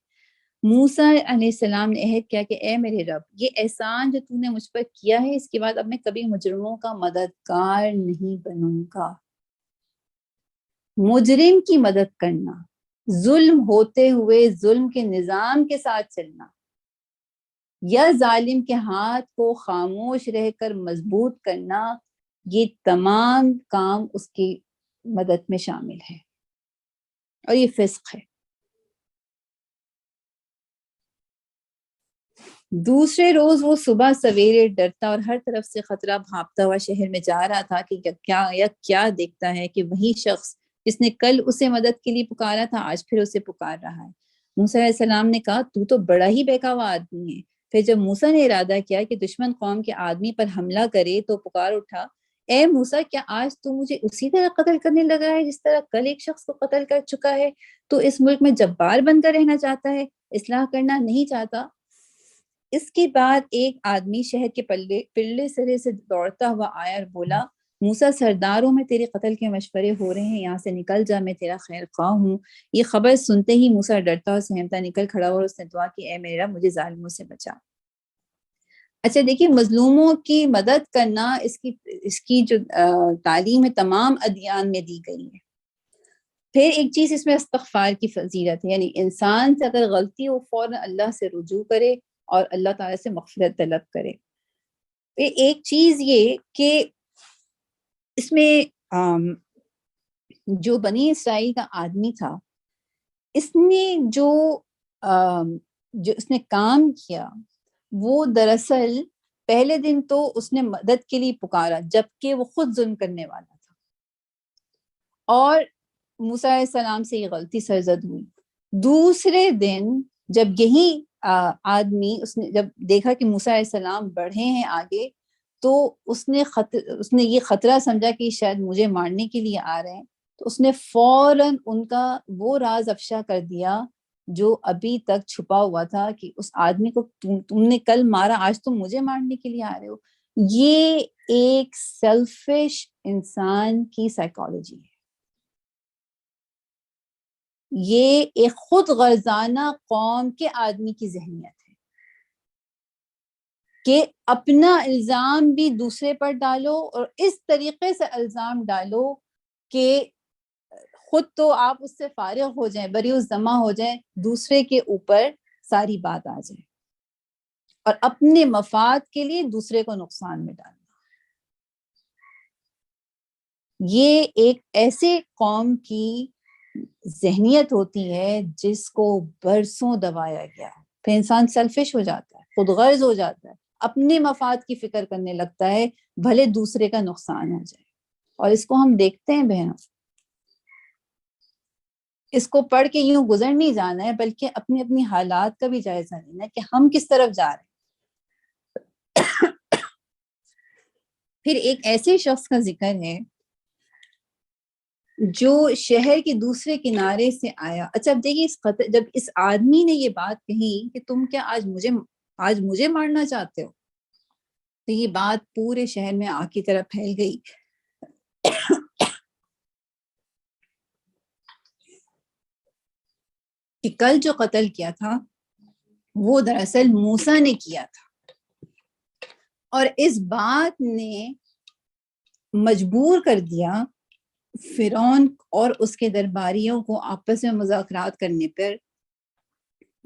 موسیٰ علیہ السلام نے عہد کیا کہ اے میرے رب، یہ احسان جو تو نے مجھ پر کیا ہے اس کے بعد اب میں کبھی مجرموں کا مددگار نہیں بنوں گا. مجرم کی مدد کرنا، ظلم ہوتے ہوئے ظلم کے نظام کے ساتھ چلنا، یا ظالم کے ہاتھ کو خاموش رہ کر مضبوط کرنا، یہ تمام کام اس کی مدد میں شامل ہے، اور یہ فسق ہے. دوسرے روز وہ صبح سویرے ڈرتا اور ہر طرف سے خطرہ بھانپتا ہوا شہر میں جا رہا تھا کہ کیا دیکھتا ہے کہ وہی شخص جس نے کل اسے مدد کے لیے پکارا تھا آج پھر اسے پکار رہا ہے. موسیٰ علیہ السلام نے کہا تو بڑا ہی بہکاوا آدمی ہے. پھر جب موسیٰ نے ارادہ کیا کہ دشمن قوم کے آدمی پر حملہ کرے تو پکار اٹھا، اے موسیٰ، کیا آج تو مجھے اسی طرح قتل کرنے لگا ہے جس طرح کل ایک شخص کو قتل کر چکا ہے؟ تو اس ملک میں جبار بن کر رہنا چاہتا ہے، اصلاح کرنا نہیں چاہتا؟ اس کے بعد ایک آدمی شہر کے پلے سرے سے دوڑتا ہوا آیا اور بولا، موسیٰ، سرداروں میں تیرے قتل کے مشورے ہو رہے ہیں، یہاں سے نکل جا، میں تیرا خیر خواہ ہوں. یہ خبر سنتے ہی موسیٰ ڈرتا اور سہمتا نکل کھڑا ہوا اور اس نے دعا کی، اے میرا مجھے ظالموں سے بچا. اچھا دیکھیے، مظلوموں کی مدد کرنا اس کی جو تعلیم ہے تمام ادیان میں دی گئی ہے. پھر ایک چیز اس میں استغفار کی فضیلت ہے، یعنی انسان سے اگر غلطی ہو فوراً اللہ سے رجوع کرے اور اللہ تعالیٰ سے مغفرت طلب کرے. پھر ایک چیز یہ کہ اس میں جو بنی اسرائیل کا آدمی تھا، اس نے جو اس نے کام کیا وہ دراصل پہلے دن تو اس نے مدد کے لیے پکارا جبکہ وہ خود ظلم کرنے والا تھا، اور موسیٰ علیہ السلام سے یہ غلطی سرزد ہوئی. دوسرے دن جب یہی آدمی اس نے جب دیکھا کہ موسیٰ علیہ السلام بڑھے ہیں آگے، تو اس نے یہ خطرہ سمجھا کہ شاید مجھے مارنے کے لیے آ رہے ہیں، تو اس نے فوراً ان کا وہ راز افشا کر دیا جو ابھی تک چھپا ہوا تھا کہ اس آدمی کو تم نے کل مارا، آج تم مجھے مارنے کے لیے آ رہے ہو. یہ ایک سیلفش انسان کی سائیکالوجی ہے، یہ ایک خود غرضانہ قوم کے آدمی کی ذہنیت ہے کہ اپنا الزام بھی دوسرے پر ڈالو اور اس طریقے سے الزام ڈالو کہ خود تو آپ اس سے فارغ ہو جائیں، بری الذمہ ہو جائیں، دوسرے کے اوپر ساری بات آ جائے اور اپنے مفاد کے لیے دوسرے کو نقصان میں ڈالنا. یہ ایک ایسے قوم کی ذہنیت ہوتی ہے جس کو برسوں دبایا گیا، پھر انسان سیلفش ہو جاتا ہے، خود غرض ہو جاتا ہے، اپنے مفاد کی فکر کرنے لگتا ہے بھلے دوسرے کا نقصان ہو جائے. اور اس کو ہم دیکھتے ہیں بہنوں، اس کو پڑھ کے یوں گزر نہیں جانا ہے، بلکہ اپنی اپنی حالات کا بھی جائزہ لینا ہے کہ ہم کس طرف جا رہے ہیں. پھر ایک ایسے شخص کا ذکر ہے جو شہر کے دوسرے کنارے سے آیا. اچھا اب دیکھیے، جب اس آدمی نے یہ بات کہی کہ تم کیا آج مجھے مارنا چاہتے ہو، تو یہ بات پورے شہر میں آگ کی طرح پھیل گئی. کہ کل جو قتل کیا تھا وہ دراصل موسیٰ نے کیا تھا، اور اس بات نے مجبور کر دیا فرعون اور اس کے درباریوں کو آپس میں مذاکرات کرنے پر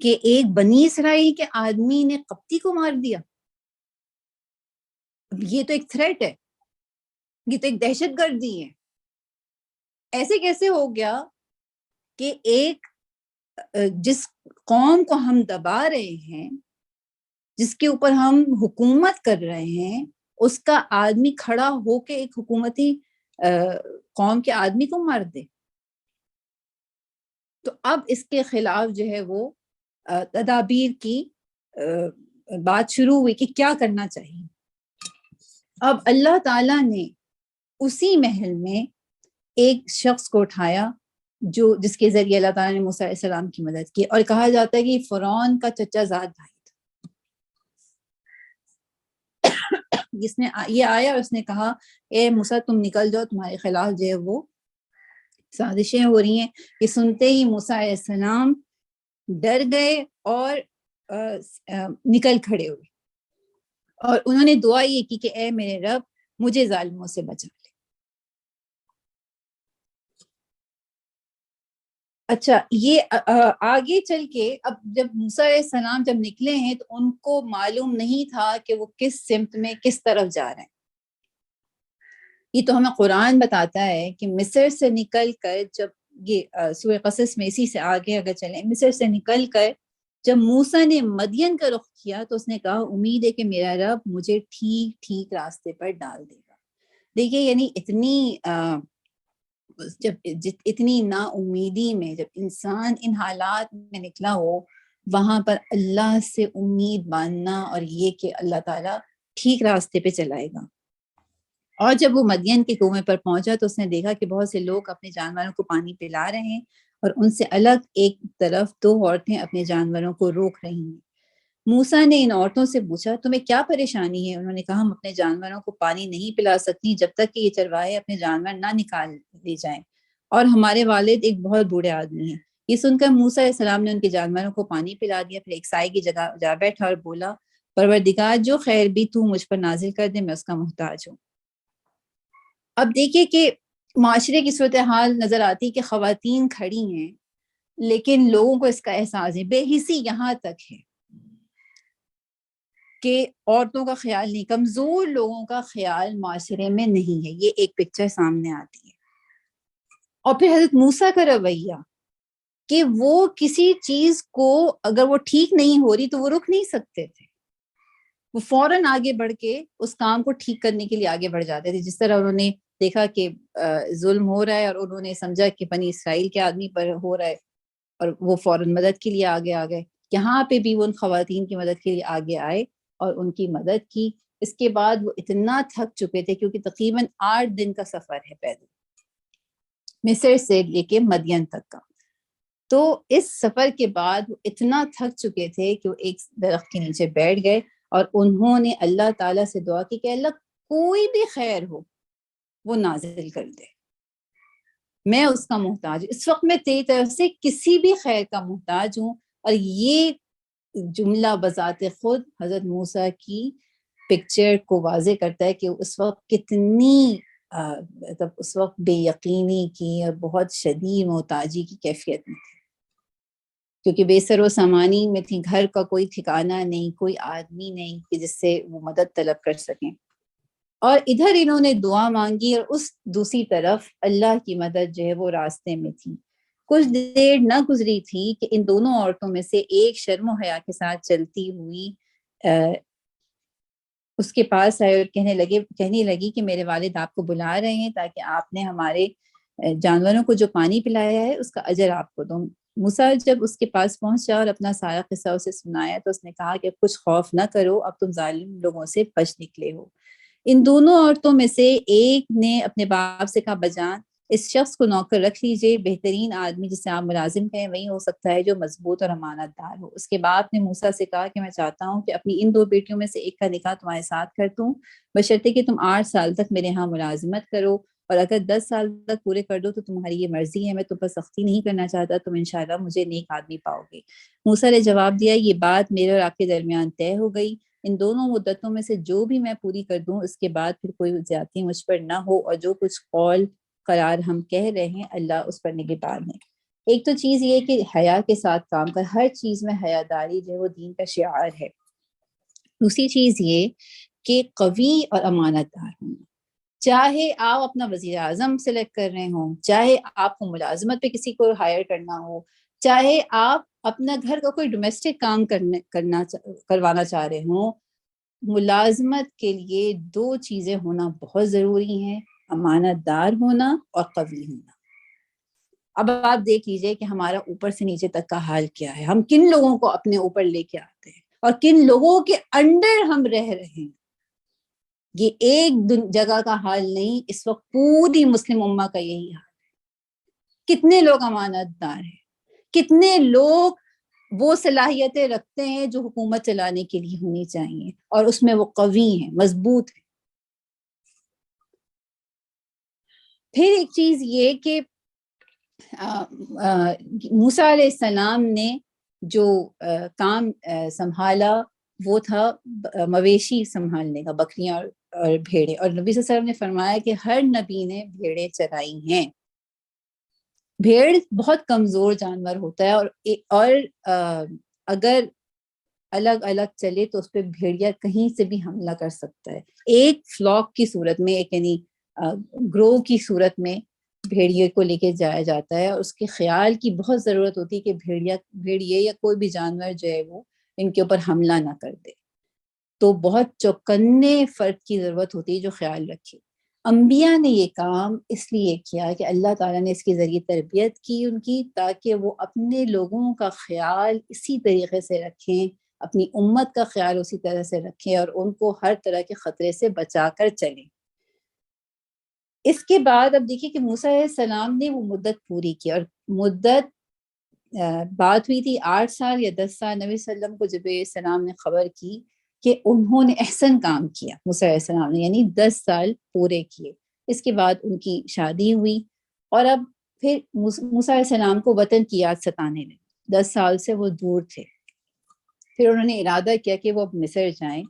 کہ ایک بنی اسرائیل کے آدمی نے قبطی کو مار دیا. یہ تو ایک تھریٹ ہے، یہ تو ایک دہشت گردی ہے. ایسے کیسے ہو گیا کہ ایک جس قوم کو ہم دبا رہے ہیں، جس کے اوپر ہم حکومت کر رہے ہیں، اس کا آدمی کھڑا ہو کے ایک حکومتی قوم کے آدمی کو مار دے. تو اب اس کے خلاف جو ہے وہ تدابیر کی بات شروع ہوئی کہ کیا کرنا چاہیے. اب اللہ تعالیٰ نے اسی محل میں ایک شخص کو اٹھایا جس کے ذریعے اللہ تعالیٰ نے موسیٰ علیہ السلام کی مدد کی، اور کہا جاتا ہے کہ فرعون کا چچا زاد بھائی تھا، جس نے یہ آیا اور اس نے کہا اے موسیٰ تم نکل جاؤ، تمہارے خلاف جو ہے وہ سازشیں ہو رہی ہیں. کہ سنتے ہی موسیٰ علیہ السلام ڈر گئے اور نکل کھڑے ہوئے، اور انہوں نے دعا یہ کی کہ اے میرے رب مجھے ظالموں سے بچا لے. اچھا یہ آگے چل کے اب جب موسیٰ علیہ السلام جب نکلے ہیں تو ان کو معلوم نہیں تھا کہ وہ کس سمت میں کس طرف جا رہے ہیں. یہ تو ہمیں قرآن بتاتا ہے کہ مصر سے نکل کر، جب یہ سورہ قصص میں اسی سے آگے اگر چلیں، مصر سے نکل کر جب موسیٰ نے مدین کا رخ کیا تو اس نے کہا امید ہے کہ میرا رب مجھے ٹھیک ٹھیک راستے پر ڈال دے گا. دیکھیے یعنی اتنی نا امیدی میں جب انسان ان حالات میں نکلا ہو، وہاں پر اللہ سے امید باندھنا اور یہ کہ اللہ تعالیٰ ٹھیک راستے پہ چلائے گا. اور جب وہ مدین کے کنویں پر پہنچا تو اس نے دیکھا کہ بہت سے لوگ اپنے جانوروں کو پانی پلا رہے ہیں، اور ان سے الگ ایک طرف 2 عورتیں اپنے جانوروں کو روک رہی ہیں. موسیٰ نے ان عورتوں سے پوچھا تمہیں کیا پریشانی ہے؟ انہوں نے کہا ہم اپنے جانوروں کو پانی نہیں پلا سکتی جب تک کہ یہ چرواہے اپنے جانور نہ نکال لے جائیں، اور ہمارے والد ایک بہت بوڑھے آدمی ہیں. یہ سن کر موسیٰ علیہ السلام نے ان کے جانوروں کو پانی پلا دیا، پھر ایک سائے کی جگہ جا بیٹھا اور بولا پروردگار جو خیر بھی تو مجھ پر نازل کر دے، میں اس کا محتاج ہوں. اب دیکھیے کہ معاشرے کی صورتحال نظر آتی کہ خواتین کھڑی ہیں لیکن لوگوں کو اس کا احساس ہے، بے حسی یہاں تک ہے کہ عورتوں کا خیال نہیں، کمزور لوگوں کا خیال معاشرے میں نہیں ہے. یہ ایک پکچر سامنے آتی ہے. اور پھر حضرت موسیٰ کا رویہ کہ وہ کسی چیز کو اگر وہ ٹھیک نہیں ہو رہی تو وہ رک نہیں سکتے تھے، وہ فوراً آگے بڑھ کے اس کام کو ٹھیک کرنے کے لیے آگے بڑھ جاتے تھے. جس طرح انہوں نے دیکھا کہ ظلم ہو رہا ہے اور انہوں نے سمجھا کہ بنی اسرائیل کے آدمی پر ہو رہا ہے اور وہ فوراً مدد کے لیے آگے آ گئے. یہاں پہ بھی وہ ان خواتین کی مدد کے لیے آگے آئے اور ان کی مدد کی. اس کے بعد وہ اتنا تھک چکے تھے کیونکہ تقریباً 8 دن کا سفر ہے پیدل مصر سے لے کے مدین تک کا. تو اس سفر کے بعد وہ اتنا تھک چکے تھے کہ وہ ایک درخت کے نیچے بیٹھ گئے اور انہوں نے اللہ تعالیٰ سے دعا کی کہ اللہ کوئی بھی خیر ہو وہ نازل کر دے، میں اس کا محتاج ہوں، اس وقت میں تیری طرف سے کسی بھی خیر کا محتاج ہوں. اور یہ جملہ بذات خود حضرت موسیٰ کی پکچر کو واضح کرتا ہے کہ اس وقت کتنی مطلب اس وقت بے یقینی کی اور بہت شدید محتاجی کی کیفیت میں تھے، کیونکہ بے سر و سامانی میں تھی، گھر کا کوئی ٹھکانہ نہیں، کوئی آدمی نہیں کہ جس سے وہ مدد طلب کر سکیں. اور ادھر انہوں نے دعا مانگی اور اس دوسری طرف اللہ کی مدد جو ہے وہ راستے میں تھی. کچھ دیر نہ گزری تھی کہ ان دونوں عورتوں میں سے ایک شرم و حیا کے ساتھ چلتی ہوئی اس کے پاس آئے اور کہنے لگی کہ میرے والد آپ کو بلا رہے ہیں تاکہ آپ نے ہمارے جانوروں کو جو پانی پلایا ہے اس کا اجر آپ کو دوں. موسیٰ جب اس کے پاس پہنچا اور اپنا سارا قصہ اسے سنایا تو اس نے کہا کہ کچھ خوف نہ کرو، اب تم ظالم لوگوں سے بچ نکلے ہو. ان دونوں عورتوں میں سے ایک نے اپنے باپ سے کہا بجان اس شخص کو نوکر رکھ لیجئے، بہترین آدمی جسے آپ ملازم کہیں وہی ہو سکتا ہے جو مضبوط اور امانت دار ہو. اس کے باپ نے موسیٰ سے کہا کہ میں چاہتا ہوں کہ اپنی ان دو بیٹیوں میں سے ایک کا نکاح تمہارے ساتھ کر دوں، بشرطے کہ تم 8 سال تک میرے ہاں ملازمت کرو، اور اگر 10 سال تک پورے کر دو تو تمہاری یہ مرضی ہے، میں تم پر سختی نہیں کرنا چاہتا، تم انشاءاللہ مجھے نیک آدمی پاؤ گے. موسیٰ نے جواب دیا یہ بات میرے اور آپ کے درمیان طے ہو گئی، ان دونوں مدتوں میں سے جو بھی میں پوری کر دوں اس کے بعد پھر کوئی زیادتی مجھ پر نہ ہو، اور جو کچھ قول قرار ہم کہہ رہے ہیں اللہ اس پر نگہبان ہے. ایک تو چیز یہ کہ حیا کے ساتھ کام کر، ہر چیز میں حیاداری جو ہے وہ دین کا شعار ہے. دوسری چیز یہ کہ قوی اور امانت دار ہونا، چاہے آپ اپنا وزیر اعظم سلیکٹ کر رہے ہوں، چاہے آپ کو ملازمت پہ کسی کو ہائر کرنا ہو، چاہے آپ اپنا گھر کا کوئی ڈومیسٹک کام کروانا چاہ رہے ہوں، ملازمت کے لیے 2 چیزیں ہونا بہت ضروری ہیں، امانت دار ہونا اور قوی ہونا. اب آپ دیکھ لیجئے کہ ہمارا اوپر سے نیچے تک کا حال کیا ہے، ہم کن لوگوں کو اپنے اوپر لے کے آتے ہیں اور کن لوگوں کے انڈر ہم رہ رہے ہیں. یہ ایک جگہ کا حال نہیں، اس وقت پوری مسلم امہ کا یہی حال ہے. کتنے لوگ امانت دار ہیں، کتنے لوگ وہ صلاحیتیں رکھتے ہیں جو حکومت چلانے کے لیے ہونی چاہیے، اور اس میں وہ قوی ہیں، مضبوط ہیں. پھر ایک چیز یہ کہ موسیٰ علیہ السلام نے جو کام سنبھالا وہ تھا مویشی سنبھالنے کا، بکریاں اور بھیڑے، اور نبی صلی اللہ علیہ وسلم نے فرمایا کہ ہر نبی نے بھیڑیں چرائی ہیں. بھیڑ بہت کمزور جانور ہوتا ہے، اور اگر الگ الگ چلے تو اس پہ بھیڑیا کہیں سے بھی حملہ کر سکتا ہے. ایک فلاک کی صورت میں، ایک یعنی گروہ کی صورت میں بھیڑیے کو لے کے جایا جاتا ہے، اور اس کے خیال کی بہت ضرورت ہوتی ہے کہ بھیڑیے یا کوئی بھی جانور جو ہے وہ ان کے اوپر حملہ نہ کر دے. تو بہت چوکنے فرد کی ضرورت ہوتی ہے جو خیال رکھے. انبیاء نے یہ کام اس لیے کیا کہ اللہ تعالیٰ نے اس کے ذریعے تربیت کی ان کی، تاکہ وہ اپنے لوگوں کا خیال اسی طریقے سے رکھیں، اپنی امت کا خیال اسی طرح سے رکھیں، اور ان کو ہر طرح کے خطرے سے بچا کر چلیں. اس کے بعد اب دیکھیے کہ موسیٰ علیہ السلام نے وہ مدت پوری کی، اور مدت بات ہوئی تھی 8 سال یا 10 سال. نبی صلی اللہ علیہ وسلم کو جب السلام نے خبر کی کہ انہوں نے احسن کام کیا، موسیٰ علیہ السلام نے، یعنی 10 سال پورے کیے. اس کے بعد ان کی شادی ہوئی، اور اب پھر موسیٰ علیہ السلام کو وطن کی یاد ستانے لگی. 10 سال سے وہ دور تھے. پھر انہوں نے ارادہ کیا کہ وہ اب مصر جائیں.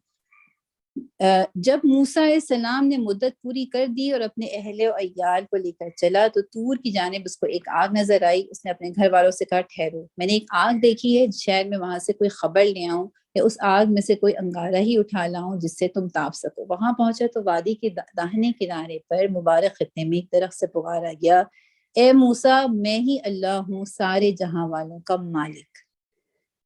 جب موسیٰ علیہ السلام نے مدت پوری کر دی اور اپنے اہل و عیال کو لے کر چلا تو طور کی جانب اس کو ایک آگ نظر آئی. اس نے اپنے گھر والوں سے کہا ٹھہرو، میں نے ایک آگ دیکھی ہے، شاید میں وہاں سے کوئی خبر لے آؤں یا اس آگ میں سے کوئی انگارہ ہی اٹھا لاؤں جس سے تم تاپ سکو. وہاں پہنچا تو وادی کے داہنے کنارے پر مبارک خطے میں ایک درخت سے پکارا گیا، اے موسیٰ میں ہی اللہ ہوں سارے جہاں والوں کا مالک.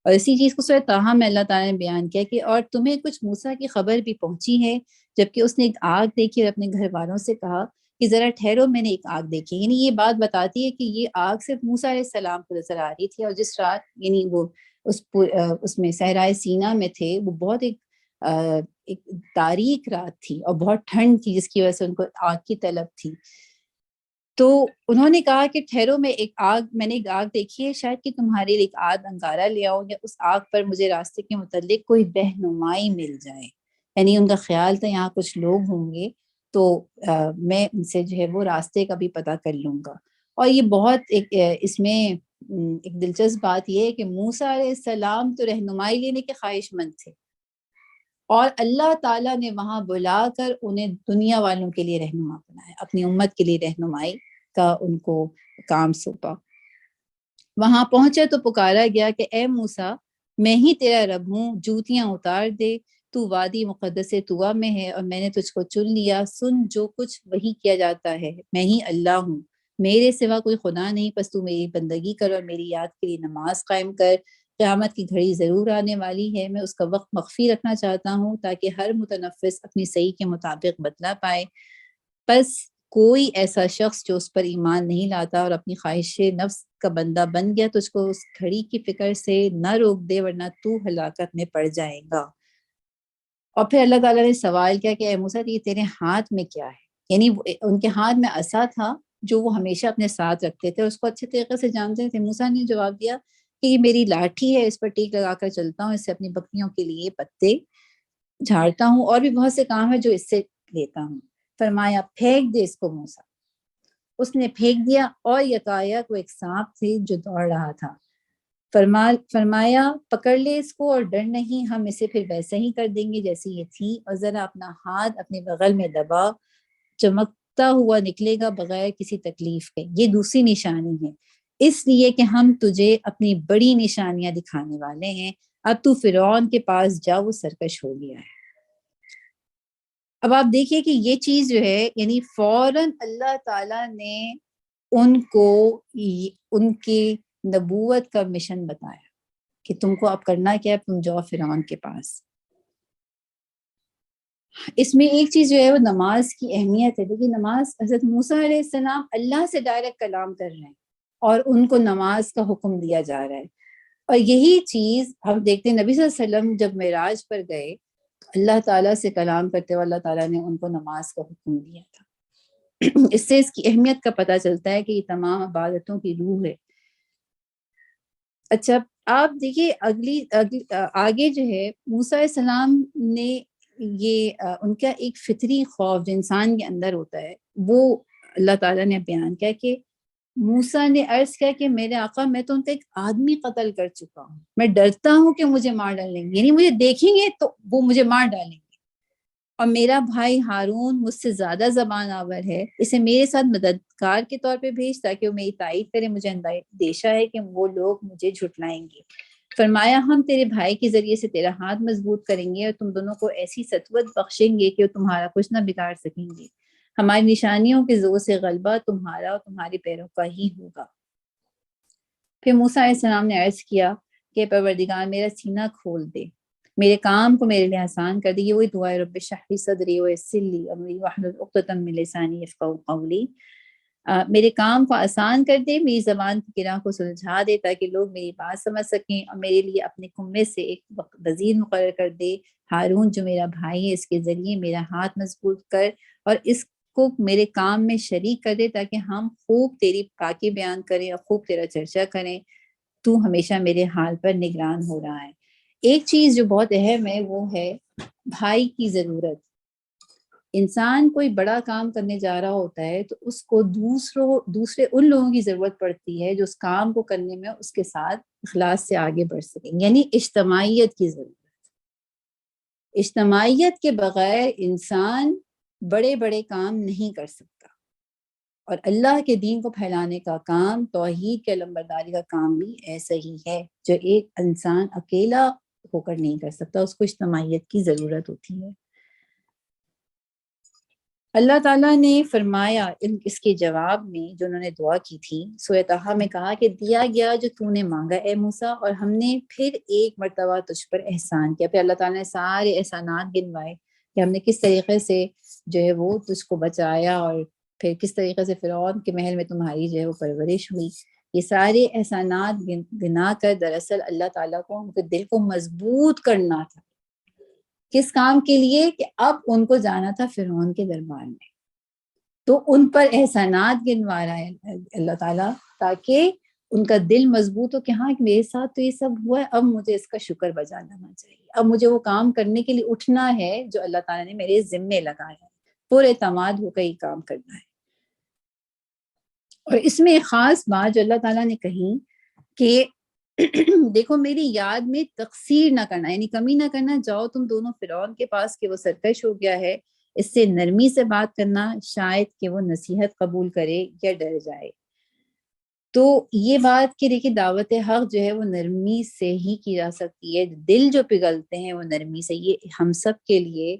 اور اسی چیز کو سورہ طٰہٰ میں اللہ تعالیٰ نے بیان کیا کہ اور تمہیں کچھ موسیٰ کی خبر بھی پہنچی ہے جبکہ اس نے ایک آگ دیکھی اور اپنے گھر والوں سے کہا کہ ذرا ٹھہرو میں نے ایک آگ دیکھی. یعنی یہ بات بتاتی ہے کہ یہ آگ صرف موسیٰ علیہ السلام کو نظر آ رہی تھی، اور جس رات یعنی وہ اس میں صحرائے سینا میں تھے، وہ بہت ایک تاریک رات تھی اور بہت ٹھنڈ تھی جس کی وجہ سے ان کو آگ کی طلب تھی. تو انہوں نے کہا کہ ٹھہرو میں نے ایک آگ دیکھی ہے، شاید کہ تمہارے لیے ایک آگ انگارہ لے آؤں یا اس آگ پر مجھے راستے کے متعلق کوئی رہنمائی مل جائے. یعنی ان کا خیال تھا یہاں کچھ لوگ ہوں گے تو میں ان سے جو ہے وہ راستے کا بھی پتہ کر لوں گا. اور یہ بہت اس میں ایک دلچسپ بات یہ ہے کہ موسیٰ علیہ السلام تو رہنمائی لینے کے خواہش مند تھے، اور اللہ تعالیٰ نے وہاں بلا کر انہیں دنیا والوں کے لیے رہنما بنایا، اپنی امت کے لیے رہنمائی کا ان کو کام سونپا۔ وہاں پہنچے تو پکارا گیا کہ اے موسیٰ، میں ہی تیرا رب ہوں، جوتیاں اتار دے، تو وادی مقدس طویٰ میں ہے اور میں نے تجھ کو چن لیا، سن جو کچھ وہی کیا جاتا ہے، میں ہی اللہ ہوں، میرے سوا کوئی خدا نہیں، پس تو میری بندگی کر اور میری یاد کے لیے نماز قائم کر، قیامت کی گھڑی ضرور آنے والی ہے، میں اس کا وقت مخفی رکھنا چاہتا ہوں تاکہ ہر متنفس اپنی صحیح کے مطابق بدلہ پائے۔ پس کوئی ایسا شخص جو اس پر ایمان نہیں لاتا اور اپنی خواہش نفس کا بندہ بن گیا تو اس کو اس گھڑی کی فکر سے نہ روک دے، ورنہ تو ہلاکت میں پڑ جائے گا۔ اور پھر اللہ تعالیٰ نے سوال کیا کہ اے موسیٰ یہ تیرے ہاتھ میں کیا ہے؟ یعنی ان کے ہاتھ میں عصا تھا جو وہ ہمیشہ اپنے ساتھ رکھتے تھے، اس کو اچھے طریقے سے جانتے تھے۔ موسیٰ نے جواب دیا کہ یہ میری لاٹھی ہے، اس پر ٹیک لگا کر چلتا ہوں، اس سے اپنی بکریوں کے لیے پتے جھاڑتا ہوں، اور بھی بہت سے کام ہیں جو اس سے لیتا ہوں۔ فرمایا پھینک دے اس کو موسیٰ۔ اس نے پھینک دیا اور یکایک وہ ایک سانپ تھے جو دوڑ رہا تھا۔ فرمایا پکڑ لے اس کو اور ڈر نہیں، ہم اسے پھر ویسے ہی کر دیں گے جیسی یہ تھی، اور ذرا اپنا ہاتھ اپنے بغل میں دبا، چمکتا ہوا نکلے گا بغیر کسی تکلیف کے۔ یہ دوسری نشانی ہے، اس لیے کہ ہم تجھے اپنی بڑی نشانیاں دکھانے والے ہیں۔ اب تو فرعون کے پاس جا، وہ سرکش ہو گیا ہے۔ اب آپ دیکھیے کہ یہ چیز جو ہے، یعنی فوراً اللہ تعالیٰ نے ان کو ان کی نبوت کا مشن بتایا کہ تم کو اب کرنا کیا ہے، تم جاؤ فرعون کے پاس۔ اس میں ایک چیز جو ہے وہ نماز کی اہمیت ہے۔ دیکھیے نماز، حضرت موسیٰ علیہ السلام اللہ سے ڈائریکٹ کلام کر رہے ہیں اور ان کو نماز کا حکم دیا جا رہا ہے، اور یہی چیز ہم دیکھتے ہیں نبی صلی اللہ علیہ وسلم جب معراج پر گئے، اللہ تعالیٰ سے کلام کرتے ہوئے اللہ تعالیٰ نے ان کو نماز کا حکم دیا تھا۔ اس سے اس کی اہمیت کا پتہ چلتا ہے کہ یہ تمام عبادتوں کی روح ہے۔ اچھا آپ دیکھیے آگے جو ہے موسیٰ علیہ السلام نے یہ ان کا ایک فطری خوف جو انسان کے اندر ہوتا ہے وہ اللہ تعالیٰ نے بیان کیا کہ موسیٰ نے عرض کیا کہ میرے آقا میں تو ان کا ایک آدمی قتل کر چکا ہوں، میں ڈرتا ہوں کہ مجھے مار ڈالیں گے، یعنی مجھے دیکھیں گے تو وہ مجھے مار ڈالیں گے، اور میرا بھائی ہارون مجھ سے زیادہ زبان آور ہے، اسے میرے ساتھ مددگار کے طور پہ بھیج تاکہ وہ میری تائید کرے، مجھے اندیشہ ہے کہ وہ لوگ مجھے جھٹلائیں گے۔ فرمایا ہم تیرے بھائی کے ذریعے سے تیرا ہاتھ مضبوط کریں گے اور تم دونوں کو ایسی سطوت بخشیں گے کہ وہ تمہارا کچھ نہ بگاڑ سکیں گے، ہماری نشانیوں کے زور سے غلبہ تمہارا اور تمہارے پیروں کا ہی ہوگا۔ پھر موسیٰ علیہ السلام نے عرض کیا کہ پروردگار میرا سینہ کھول دے، میرے کام کو میرے لیے آسان کر دے۔ یہ وہی دعا ہے رب اشرح لی صدری ویسر لی امری واحلل عقدۃ من لسانی یفقہوا قولی، میرے کام کو آسان کر دے، میری زبان کی گرہ کو سلجھا دے تاکہ لوگ میری بات سمجھ سکیں، اور میرے لیے اپنے کنبے سے ایک وزیر مقرر کر دے، ہارون جو میرا بھائی ہے، اس کے ذریعے میرا ہاتھ مضبوط کر اور اس کو میرے کام میں شریک کر دے تاکہ ہم خوب تیری پاکی بیان کریں اور خوب تیرا چرچا کریں، تو ہمیشہ میرے حال پر نگران ہو رہا ہے۔ ایک چیز جو بہت اہم ہے وہ ہے بھائی کی ضرورت۔ انسان کوئی بڑا کام کرنے جا رہا ہوتا ہے تو اس کو دوسرے ان لوگوں کی ضرورت پڑتی ہے جو اس کام کو کرنے میں اس کے ساتھ اخلاص سے آگے بڑھ سکیں، یعنی اجتماعیت کی ضرورت۔ اجتماعیت کے بغیر انسان بڑے بڑے کام نہیں کر سکتا، اور اللہ کے دین کو پھیلانے کا کام، توحید کے علمبرداری کا کام بھی ایسا ہی ہے جو ایک انسان اکیلا ہو کر نہیں کر سکتا، اس کو اجتماعیت کی ضرورت ہوتی ہے۔ اللہ تعالیٰ نے فرمایا اس کے جواب میں جو انہوں نے دعا کی تھی، سورہ طٰہٰ میں کہا کہ دیا گیا جو تو نے مانگا اے موسیٰ، اور ہم نے پھر ایک مرتبہ تجھ پر احسان کیا۔ پھر اللہ تعالیٰ نے سارے احسانات گنوائے کہ ہم نے کس طریقے سے جو ہے وہ تجھ کو بچایا، اور پھر کس طریقے سے فرعون کے محل میں تمہاری جو ہے وہ پرورش ہوئی۔ یہ سارے احسانات گنا کر دراصل اللہ تعالیٰ کو ان کے دل کو مضبوط کرنا تھا۔ کس کام کے لیے؟ کہ اب ان کو جانا تھا فرعون کے دربار میں، تو ان پر احسانات گنوا رہا ہے اللہ تعالیٰ تاکہ ان کا دل مضبوط ہو کہ ہاں میرے ساتھ تو یہ سب ہوا ہے، اب مجھے اس کا شکر بجا لانا چاہیے، اب مجھے وہ کام کرنے کے لیے اٹھنا ہے جو اللہ تعالیٰ نے میرے ذمے لگایا ہے، پورے اعتماد ہو کر یہ کام کرنا ہے۔ اور اس میں ایک خاص بات جو اللہ تعالیٰ نے کہی کہ دیکھو میری یاد میں تقصیر نہ کرنا، یعنی کمی نہ کرنا. جاؤ تم دونوں فرعون کے پاس کہ وہ سرکش ہو گیا ہے، اس سے نرمی سے بات کرنا، شاید کہ وہ نصیحت قبول کرے یا ڈر جائے. تو یہ بات کہ دیکھیے دعوت حق جو ہے وہ نرمی سے ہی کی جا سکتی ہے، دل جو پگھلتے ہیں وہ نرمی سے. یہ ہم سب کے لیے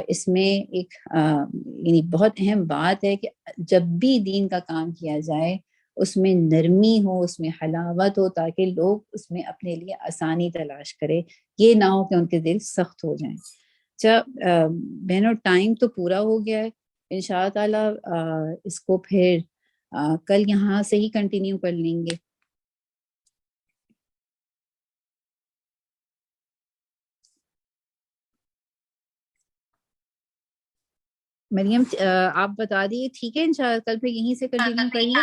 اس میں ایک یعنی بہت اہم بات ہے کہ جب بھی دین کا کام کیا جائے اس میں نرمی ہو، اس میں حلاوت ہو، تاکہ لوگ اس میں اپنے لیے آسانی تلاش کرے، یہ نہ ہو کہ ان کے دل سخت ہو جائیں. اچھا بہنوں، ٹائم تو پورا ہو گیا ہے. ان شاء اللہ تعالیٰ اس کو پھر کل یہاں سے ہی کنٹینیو کر لیں گے. مریم آپ بتا دیے، ٹھیک ہے انشاءاللہ کل پھر یہیں سے کنٹینیو کریں گے.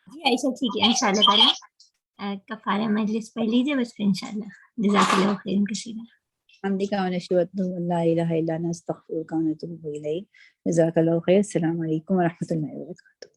جی عائشہ ٹھیک ہے انشاءاللہ تعالیٰ کفارہ مجلس پڑھ لیجیے بس، پھر انشاءاللہ. جزاک اللہ خیر کثیرا. حمدک و نشہد ان لا الہ الا انت نستغفرک و نتوب الیک. جزاک اللہ خیر. السلام علیکم و رحمۃ اللہ وبرکاتہ.